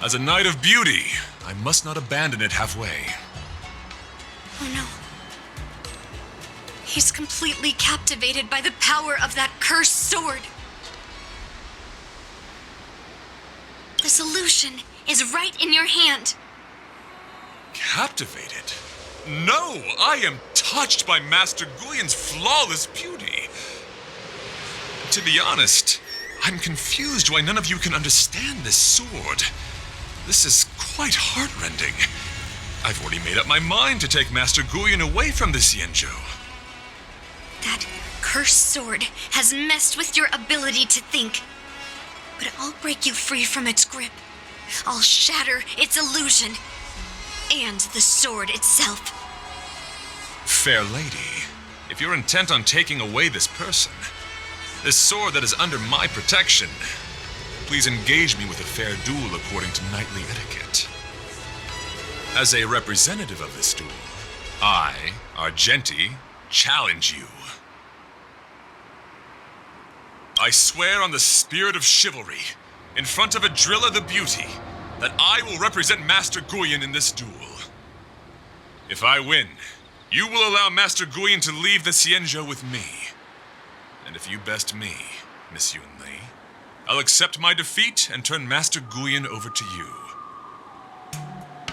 As a Knight of Beauty, I must not abandon it halfway. Oh no. He's completely captivated by the power of that cursed sword. The solution is right in your hand. Captivated? No, I am touched by Master Guyun's flawless beauty. To be honest, I'm confused why none of you can understand this sword. This is quite heartrending. I've already made up my mind to take Master Guyun away from the Xianzhou. That cursed sword has messed with your ability to think. But I'll break you free from its grip. I'll shatter its illusion. And the sword itself. Fair lady, if you're intent on taking away this person, this sword that is under my protection, please engage me with a fair duel according to knightly etiquette. As a representative of this duel, I, Argenti, challenge you. I swear on the spirit of chivalry, in front of Adrilla the Beauty, that I will represent Master Guyan in this duel. If I win, you will allow Master Guyan to leave the Xianzhou with me. And if you best me, Miss Yunli, I'll accept my defeat and turn Master Guyan over to you.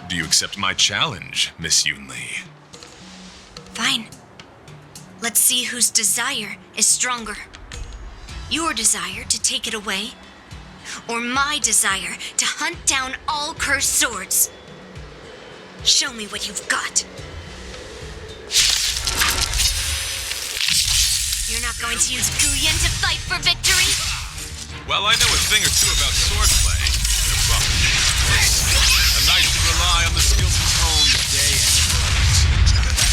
Do you accept my challenge, Miss Yunli? Fine. Let's see whose desire is stronger. Your desire to take it away, or my desire to hunt down all cursed swords. Show me what you've got. You're not going to use Guyan to fight for victory? Well, I know a thing or two about swordplay. No problem. A knight should rely on the skills he's honed day and night.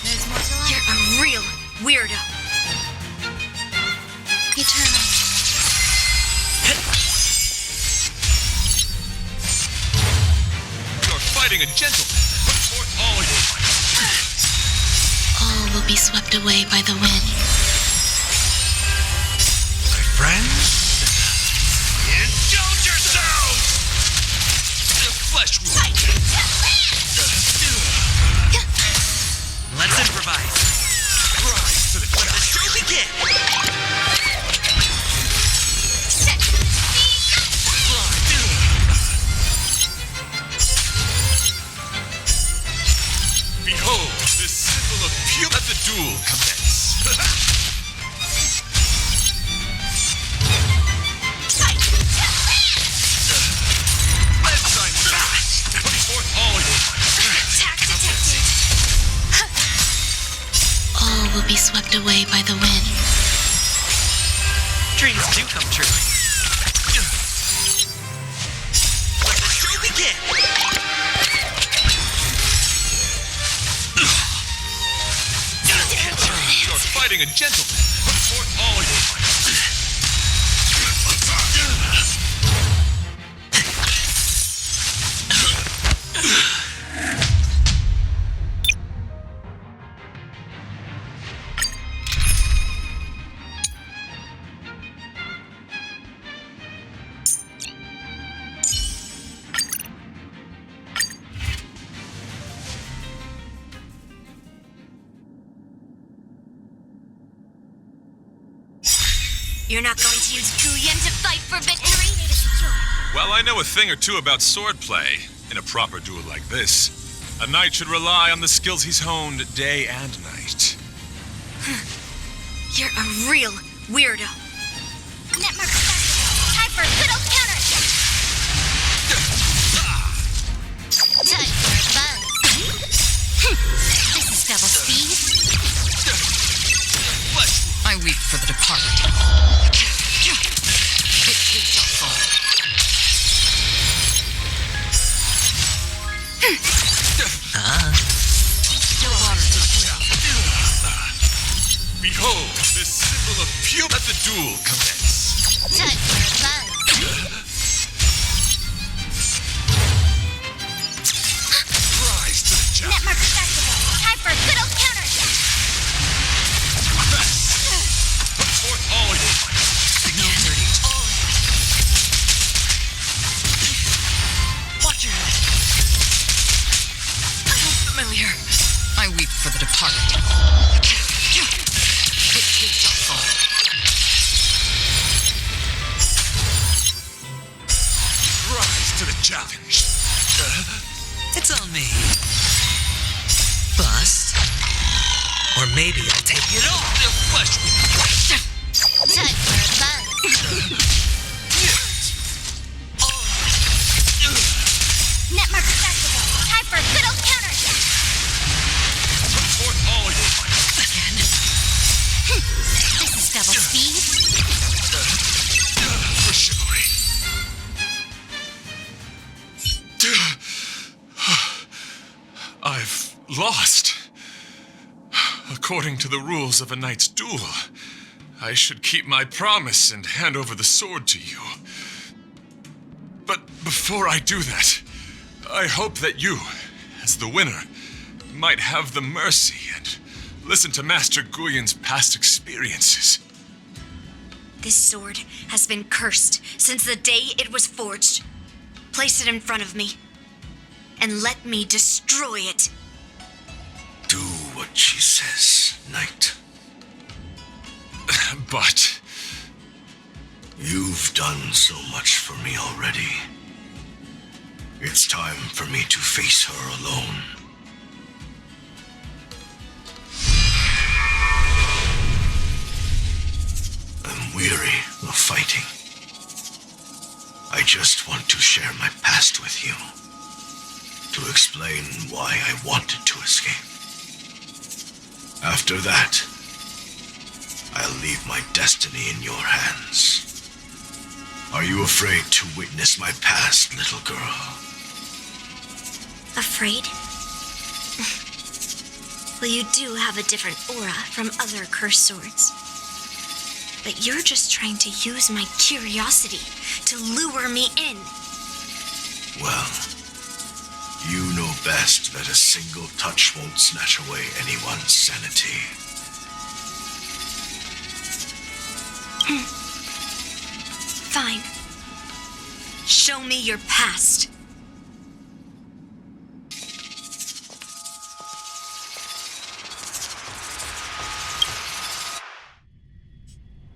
There's more to life. You're a real weirdo. Eternal. You're fighting a gentleman. Put forth all your might. All will be swept away by the wind. My friends, indulge yourselves! The flesh wound. Let's improvise. Rise to the Let the show begin. Behold, this symbol of pure. Let the duel commence. Let's sign. Put forth all your might. Attack detected. All will be swept away by the wind. Dreams do come true. Let the show begin. You're fighting a gentleman. Put forth all your might. You're not going to use Guyan to fight for victory? Well, I know a thing or two about swordplay. In a proper duel like this, a knight should rely on the skills he's honed day and night. You're a real weirdo. Network activated. Time for a good old counter. Touch for buzz. This is double speed. I weep for the departed. It too shall fall. Still waters to the Behold, this symbol of pure. Let the duel commence. Touch for buzz. Rise to the challenge. Network activated. Time for a good old counter. Put forth all your might. no dirty. Watch your head. Familiar. I weep for the departed. It too shall fall. Rise to the challenge. It's on me. Bust. Or maybe I'll take it all. The flesh wound. Touch for buzz. Network activated. Time for a good old counter. Put forth all your might. Again. This is double speed. For chivalry. I've lost. According to the rules of a knight's duel, I should keep my promise and hand over the sword to you. But before I do that, I hope that you, as the winner, might have the mercy and Listen to Master Guyun's past experiences. This sword has been cursed since the day it was forged. Place it in front of me, and let me destroy it. Do what she says, Knight. But... You've done so much for me already. It's time for me to face her alone. I'm weary of fighting. I just want to share my past with you, to explain why I wanted to escape. After that, I'll leave my destiny in your hands. Are you afraid to witness my past, little girl? Afraid? Well, you do have a different aura from other cursed swords. But you're just trying to use my curiosity to lure me in. Well, you know best that a single touch won't snatch away anyone's sanity. Fine. Show me your past.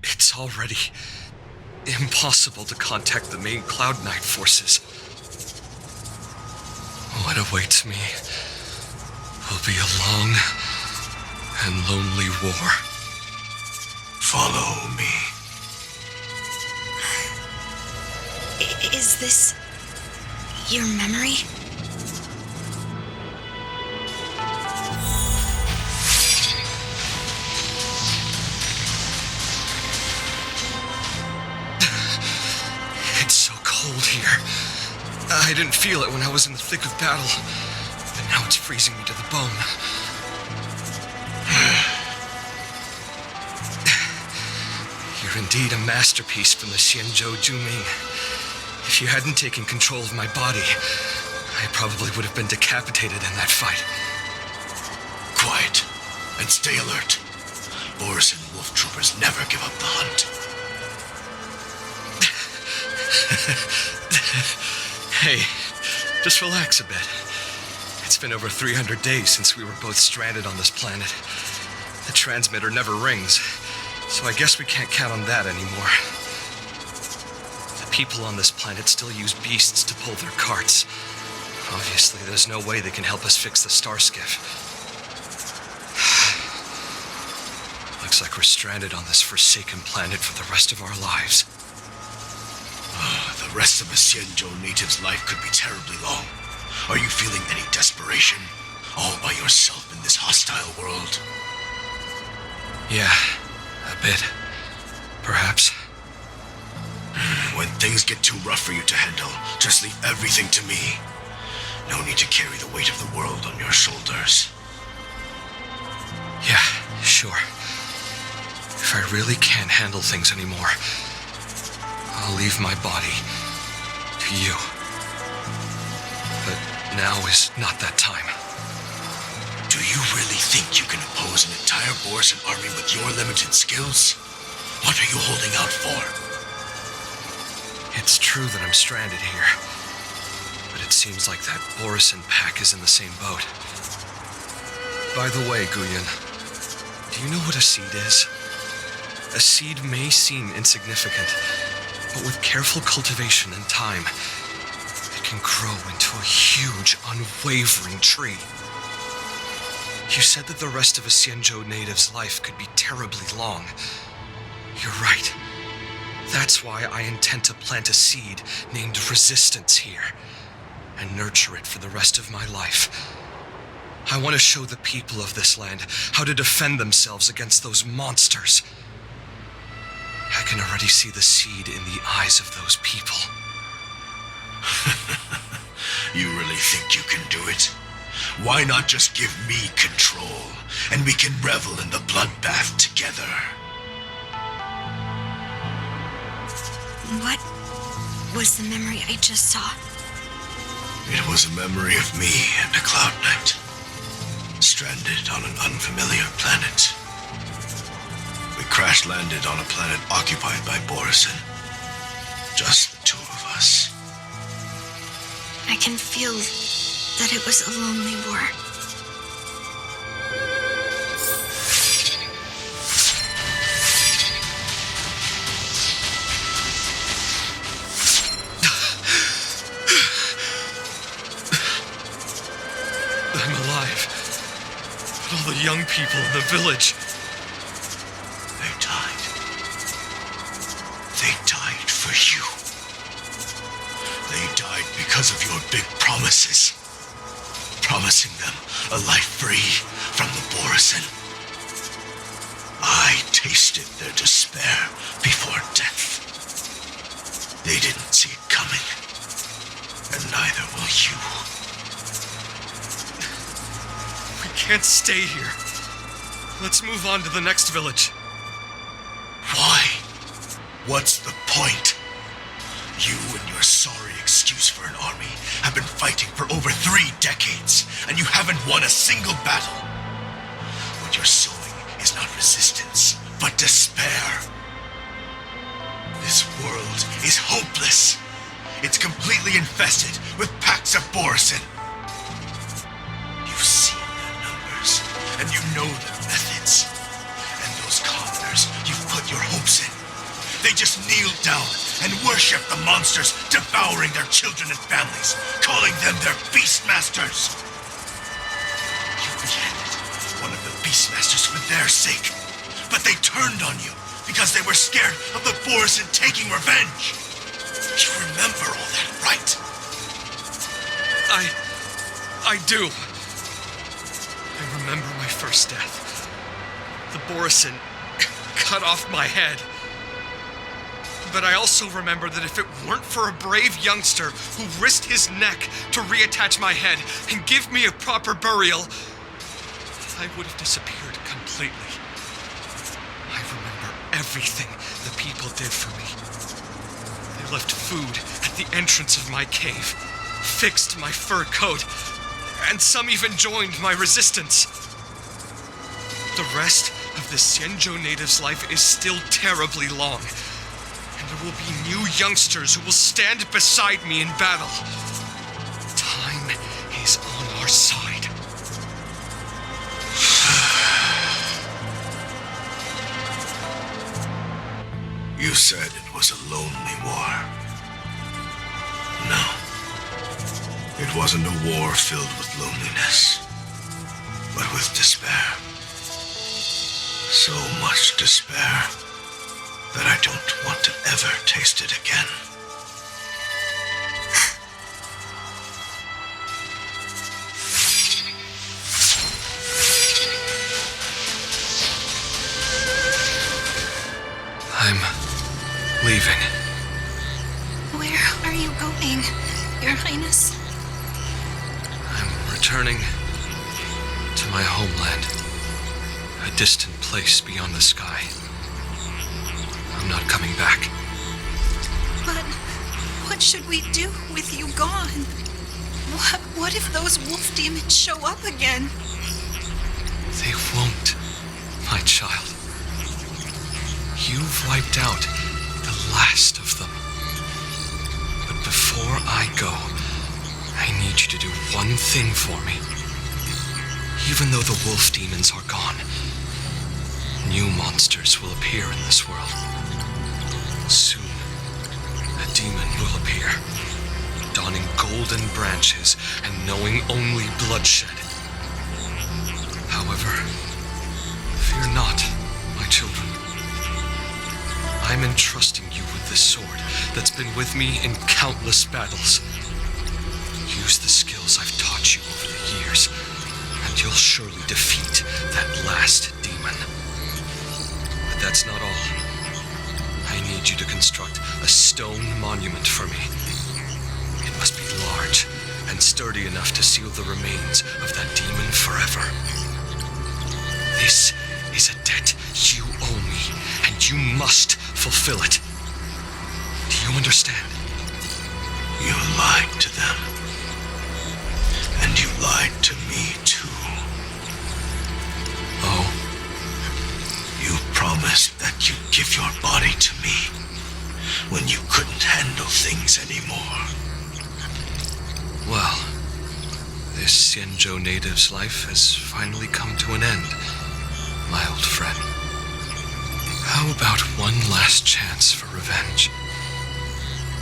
It's already impossible to contact the main Cloud Knight forces. What awaits me will be a long and lonely war. Follow me. Is this your memory? It's so cold here. I didn't feel it when I was in the thick of battle, but now it's freezing me to the bone. You're indeed a masterpiece from the Xianzhou Juming. If you hadn't taken control of my body, I probably would have been decapitated in that fight. Quiet, and stay alert. Boris and Wolf Troopers never give up the hunt. Hey, just relax a bit. It's been over 300 days since we were both stranded on this planet. The transmitter never rings, so I guess we can't count on that anymore. The people on this planet still use beasts to pull their carts. Obviously, there's no way they can help us fix the star skiff. Looks like we're stranded on this forsaken planet for the rest of our lives. The rest of a Xianzhou native's life could be terribly long. Are you feeling any desperation? All by yourself in this hostile world? Yeah, a bit. Perhaps. When things get too rough for you to handle, just leave everything to me. No need to carry the weight of the world on your shoulders. Yeah, sure. If I really can't handle things anymore, I'll leave my body to you. But now is not that time. Do you really think you can oppose an entire Borisan army with your limited skills? What are you holding out for? It's true that I'm stranded here, but it seems like that Borisan pack is in the same boat. By the way, Guyun, do you know what a seed is? A seed may seem insignificant, but with careful cultivation and time, it can grow into a huge, unwavering tree. You said that the rest of a Xianzhou native's life could be terribly long. You're right. That's why I intend to plant a seed named Resistance here, and nurture it for the rest of my life. I want to show the people of this land how to defend themselves against those monsters. I can already see the seed in the eyes of those people. You really think you can do it? Why not just give me control, and we can revel in the bloodbath together? What was the memory I just saw? It was a memory of me and a Cloud Knight. stranded on an unfamiliar planet. We crash-landed on a planet occupied by Borison. Just the two of us. I can feel that it was a lonely war. I'm alive. But all the young people in the village. They died. They died for you. They died because of your big promises. Promising them a life free from the Borison. I tasted their despair before death. They didn't see it coming. And neither will you. We can't stay here. Let's move on to the next village. Why? What's the point? You and your sorry excuse for an army have been fighting for over 3 decades, and you haven't won a single battle. What you're sowing is not resistance, but despair. This world is hopeless. It's completely infested with packs of Borison. You've seen their numbers, and you know their methods. And those commoners you've put your hopes in. They just kneel down and worship the monsters devouring their children and families, calling them their beastmasters. You beheaded one of the beastmasters for their sake, but they turned on you because they were scared of the Borison taking revenge. You remember all that, right? I do. I remember my first death. The Borison cut off my head. But I also remember that if it weren't for a brave youngster who risked his neck to reattach my head and give me a proper burial, I would have disappeared completely. I remember everything the people did for me. They left food at the entrance of my cave, fixed my fur coat, and some even joined my resistance. The rest of the Xianzhou native's life is still terribly long. And there will be new youngsters who will stand beside me in battle. Time is on our side. You said it was a lonely war. No. It wasn't a war filled with loneliness, but with despair. So much despair that I don't want to ever taste it again. I'm leaving. Where are you going, Your Highness? I'm returning to my homeland, a distant place beyond the sky. I'm not coming back. But what should we do with you gone? What if those wolf demons show up again? They won't, my child. You've wiped out the last of them. But before I go, I need you to do one thing for me. Even though the wolf demons are gone, new monsters will appear in this world. Soon, a demon will appear, donning golden branches and knowing only bloodshed. However, fear not, my children. I'm entrusting you with this sword that's been with me in countless battles. Use the skills I've taught you over the years, and you'll surely defeat that last demon. But that's not all. I need you to construct a stone monument for me. It must be large and sturdy enough to seal the remains of that demon forever. This is a debt you owe me, and you must fulfill it. Do you understand? You lied to them. And you lied to me, too. give your body to me when you couldn't handle things anymore? Well, this Xianzhou native's life has finally come to an end, my old friend. How about one last chance for revenge?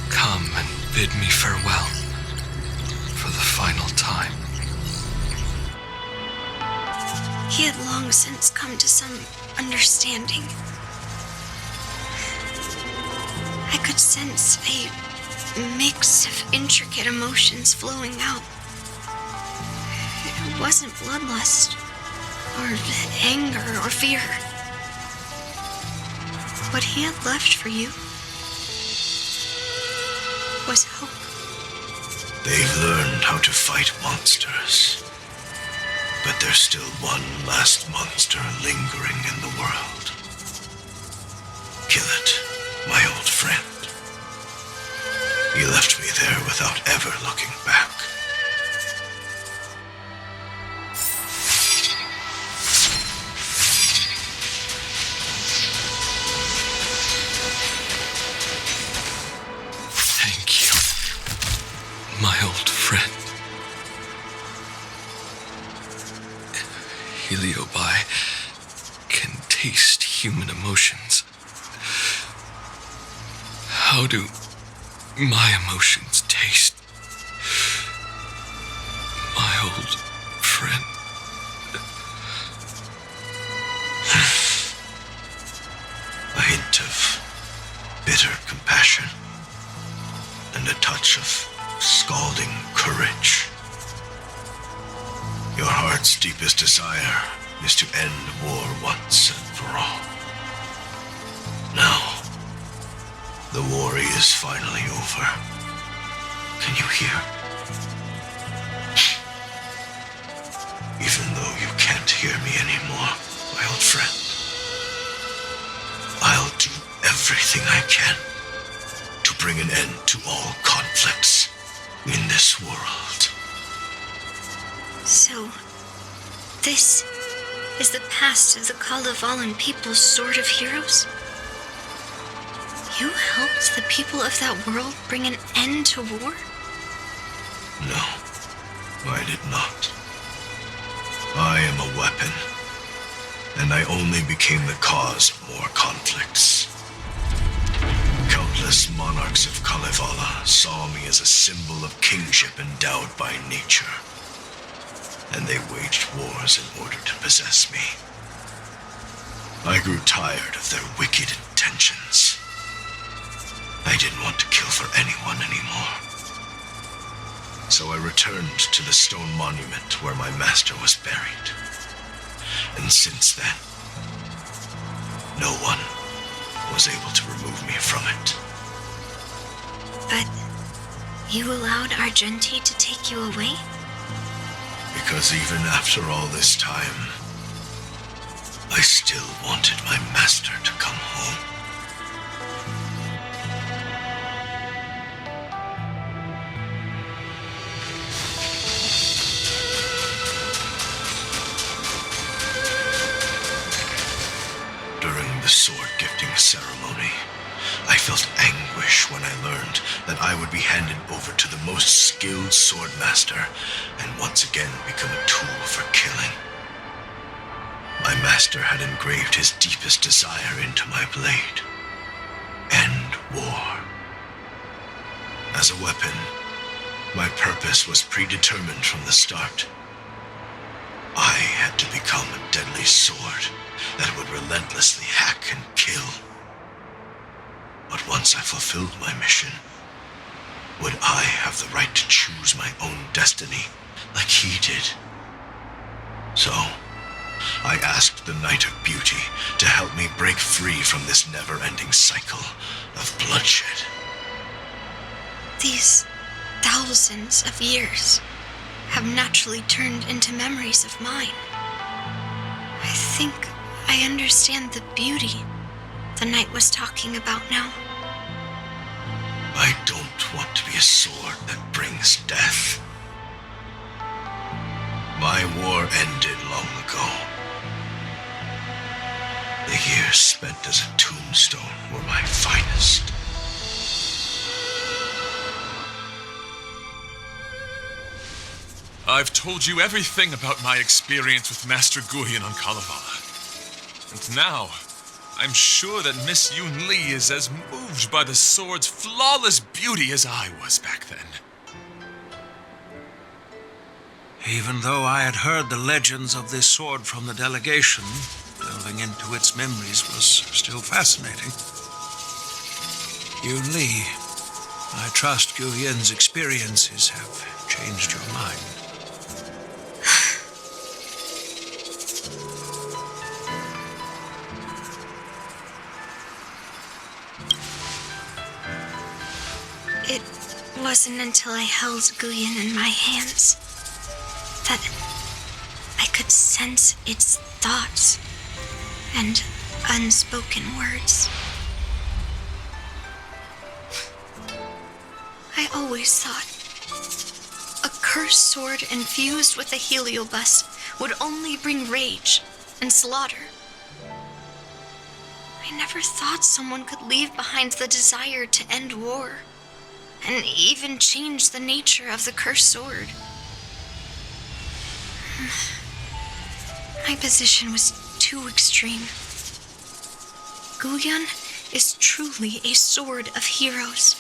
Come and bid me farewell for the final time. He had long since come to some understanding. I could sense a mix of intricate emotions flowing out. It wasn't bloodlust, or anger, or fear. What he had left for you was hope. They've learned how to fight monsters, but there's still one last monster lingering in the world. Kill it, my old friend. He left me there without ever looking back. Thank you, my old friend. Heliobi can taste human emotions. How do my emotions taste? My old friend. A hint of bitter compassion and a touch of scalding courage. Your heart's deepest desire is to end war once and for all. Now, the war is finally over. Can you hear? Even though you can't hear me anymore, my old friend, I'll do everything I can to bring an end to all conflicts in this world. So, this is the past of the Kalevalan people's Sword of Heroes? You helped the people of that world bring an end to war? No, I did not. I am a weapon, and I only became the cause of more conflicts. Countless monarchs of Kalevala saw me as a symbol of kingship endowed by nature, and they waged wars in order to possess me. I grew tired of their wicked intentions. I didn't want to kill for anyone anymore. So I returned to the stone monument where my master was buried. And since then, no one was able to remove me from it. But you allowed Argenti to take you away? Because even after all this time, I still wanted my master to come home. During the sword-gifting ceremony, I felt anguish when I learned that I would be handed over to the most skilled swordmaster and once again become a tool for killing. My master had engraved his deepest desire into my blade. End war. As a weapon, my purpose was predetermined from the start. I had to become a deadly sword that would relentlessly hack and kill. But once I fulfilled my mission, would I have the right to choose my own destiny like he did? So, I asked the Knight of Beauty to help me break free from this never-ending cycle of bloodshed. These thousands of years have naturally turned into memories of mine. I think I understand the beauty the knight was talking about now. I don't want to be a sword that brings death. My war ended long ago. The The years spent as a tombstone were my finest. I've told you everything about my experience with Master Guyan on Kalevala. And now, I'm sure that Miss Yunli is as moved by the sword's flawless beauty as I was back then. Even though I had heard the legends of this sword from the delegation, delving into its memories was still fascinating. Yunli, I trust Guyan's experiences have changed your mind. It wasn't until I held Guyan in my hands that I could sense its thoughts and unspoken words. I always thought a cursed sword infused with a heliobus would only bring rage and slaughter. I never thought someone could leave behind the desire to end war and even change the nature of the cursed sword. My position was too extreme. Guyan is truly a sword of heroes.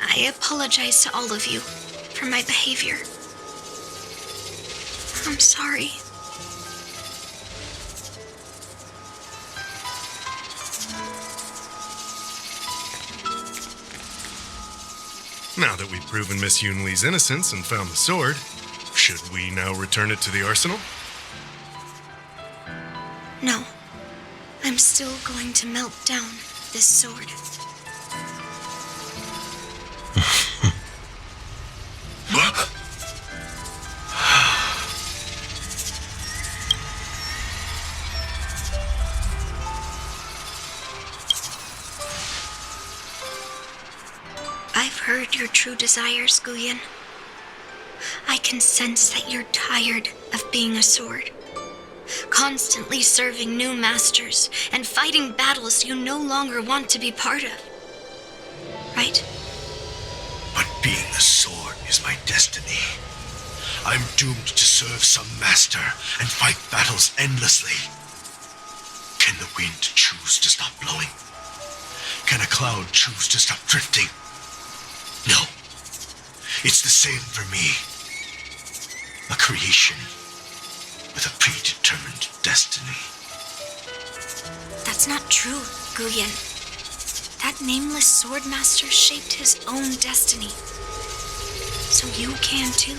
I apologize to all of you for my behavior. I'm sorry. Now that we've proven Miss Yunli's innocence and found the sword, should we now return it to the arsenal? No. I'm still going to melt down this sword. I've heard your true desires, Guyan. I can sense that you're tired of being a sword, constantly serving new masters and fighting battles you no longer want to be part of. Right? But being a sword is my destiny. I'm doomed to serve some master and fight battles endlessly. Can the wind choose to stop blowing? Can a cloud choose to stop drifting? No. It's the same for me. A creation with a predetermined destiny. That's not true, Guyan. That nameless swordmaster shaped his own destiny. So you can too.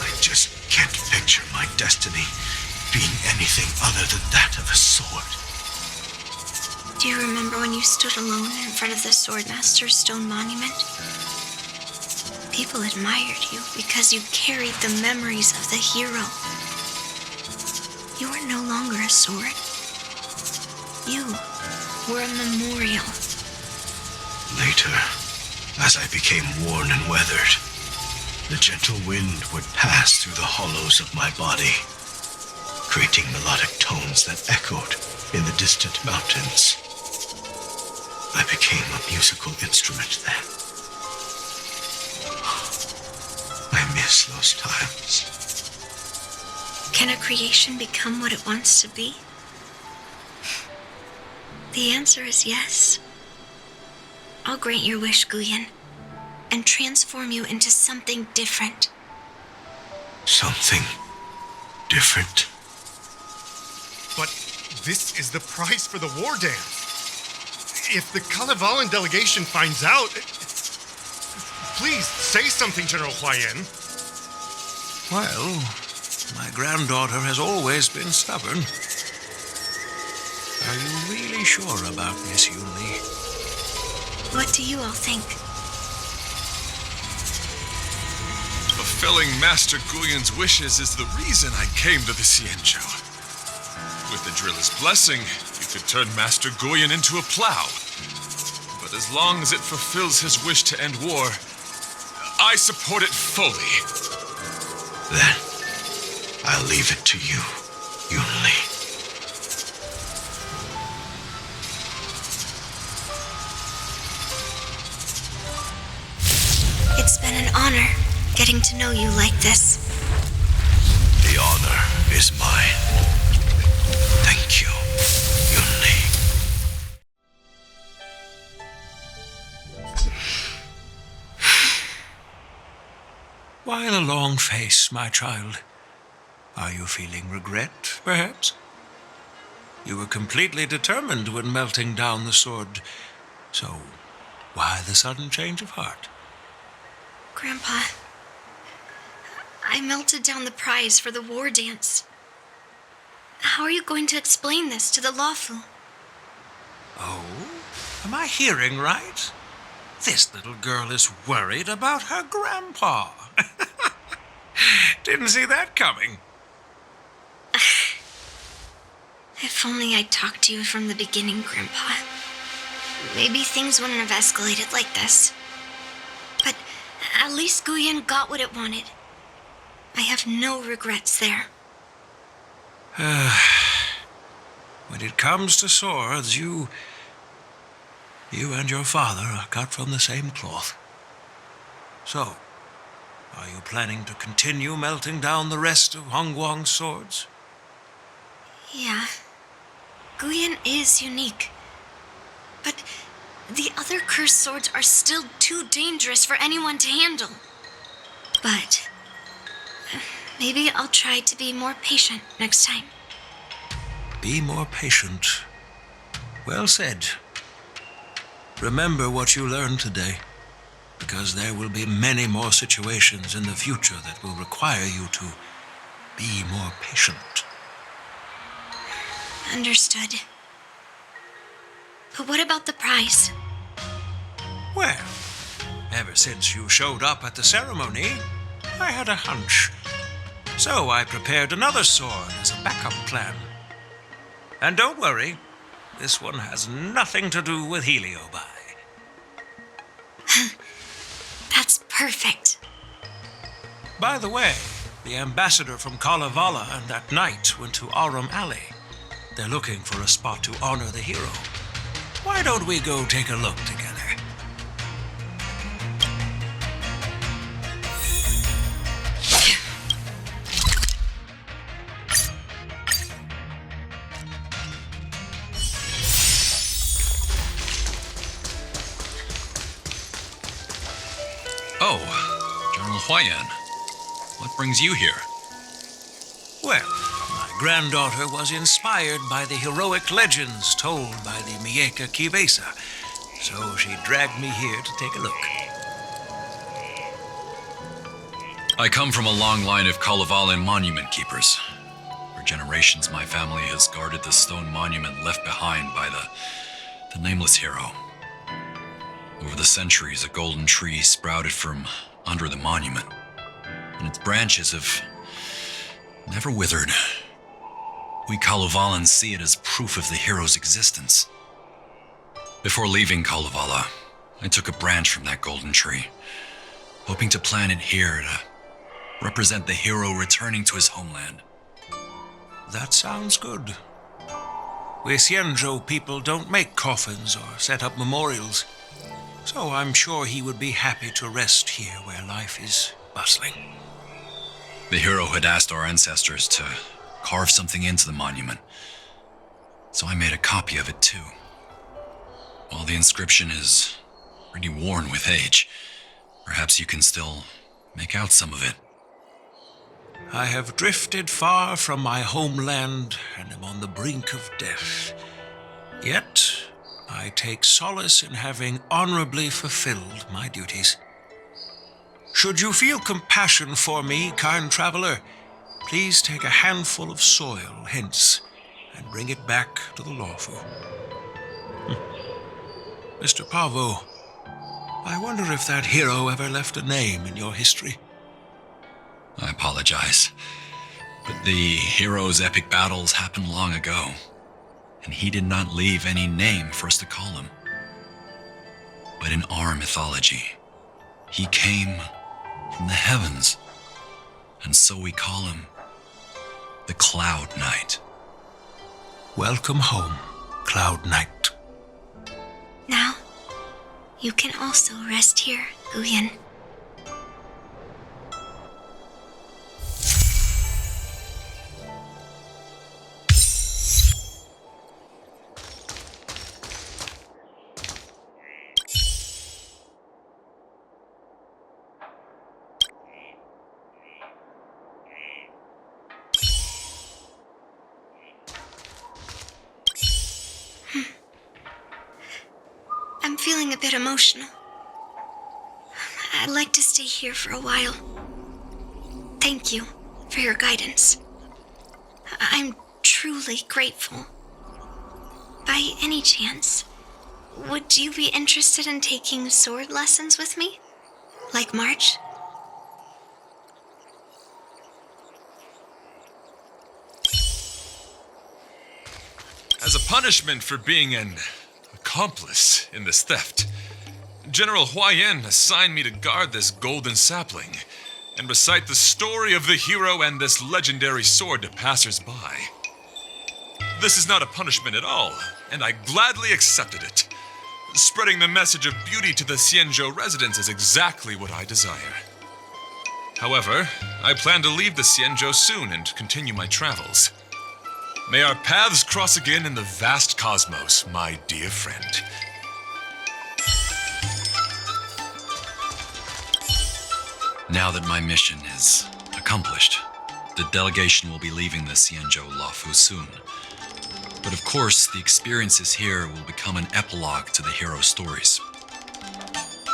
I just can't picture my destiny being anything other than that of a sword. Do you remember when you stood alone in front of the swordmaster's stone monument? People admired you because you carried the memories of the hero. You were no longer a sword. You were a memorial. Later, as I became worn and weathered, the gentle wind would pass through the hollows of my body, creating melodic tones that echoed in the distant mountains. I became a musical instrument then. I miss those times. Can a creation become what it wants to be? The answer is yes. I'll grant your wish, Guyan, and transform you into something different. Something different? But this is the price for the war dance. If the Kalevalan delegation finds out... Please, say something, General Huayan. Well, my granddaughter has always been stubborn. Are you really sure about Miss Yunli? What do you all think? Fulfilling Master Guyan's wishes is the reason I came to the Xianzhou. With the driller's blessing, you could turn Master Guyan into a plow. But as long as it fulfills his wish to end war, I support it fully. Then, I'll leave it to you, Yunli. It's been an honor getting to know you like this. The honor is mine. Thank you, Yunli. Why the long face, my child? Are you feeling regret, perhaps? You were completely determined when melting down the sword. So, why the sudden change of heart? Grandpa, I melted down the prize for the war dance. How are you going to explain this to the lawful? Oh? Am I hearing right? This little girl is worried about her grandpa. Didn't see that coming. If only I'd talked to you from the beginning, Grandpa. Maybe things wouldn't have escalated like this. But at least Guyan got what it wanted. I have no regrets there. When it comes to swords, you and your father are cut from the same cloth. So, are you planning to continue melting down the rest of Hongguang's swords? Yeah. Guyan is unique. But the other cursed swords are still too dangerous for anyone to handle. But maybe I'll try to be more patient next time. Be more patient. Well said. Remember what you learned today, because there will be many more situations in the future that will require you to be more patient. Understood. But what about the prize? Well, ever since you showed up at the ceremony, I had a hunch. So I prepared another sword as a backup plan. And don't worry, this one has nothing to do with Heliobi. That's perfect. By the way, the ambassador from Kalevala and that knight went to Arum Alley. They're looking for a spot to honor the hero. Why don't we go take a look together? Oh, General Huayan. What brings you here? Well, my granddaughter was inspired by the heroic legends told by the Mieka Kivesa, so she dragged me here to take a look. I come from a long line of Kalevalan monument keepers. For generations, my family has guarded the stone monument left behind by the nameless hero. Over the centuries, a golden tree sprouted from under the monument, and its branches have never withered. We Kalevalans see it as proof of the hero's existence. Before leaving Kalevala, I took a branch from that golden tree, hoping to plant it here to represent the hero returning to his homeland. That sounds good. We Xianzhou people don't make coffins or set up memorials, so I'm sure he would be happy to rest here where life is bustling. The hero had asked our ancestors to carve something into the monument, so I made a copy of it too. While the inscription is pretty worn with age, perhaps you can still make out some of it. I have drifted far from my homeland and am on the brink of death. Yet, I take solace in having honorably fulfilled my duties. Should you feel compassion for me, kind traveler, please take a handful of soil hence and bring it back to the lawful. Mr. Pavo, I wonder if that hero ever left a name in your history. I apologize, but the hero's epic battles happened long ago, and he did not leave any name for us to call him. But in our mythology, he came from the heavens, and so we call him the Cloud Knight. Welcome home, Cloud Knight. Now, you can also rest here, Guyan. I'm feeling a bit emotional. I'd like to stay here for a while. Thank you for your guidance. I'm truly grateful. By any chance, would you be interested in taking sword lessons with me? Like March? As a punishment for being an accomplice in this theft, General Huayan assigned me to guard this golden sapling and recite the story of the hero and this legendary sword to passers-by. This is not a punishment at all, and I gladly accepted it. Spreading the message of beauty to the Xianzhou residents is exactly what I desire. However, I plan to leave the Xianzhou soon and continue my travels. May our paths cross again in the vast cosmos, my dear friend. Now that my mission is accomplished, the delegation will be leaving the Xianzhou Luofu soon. But of course, the experiences here will become an epilogue to the hero stories.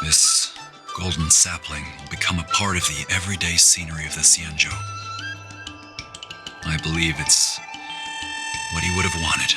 This golden sapling will become a part of the everyday scenery of the Xianzhou. I believe it's what he would have wanted.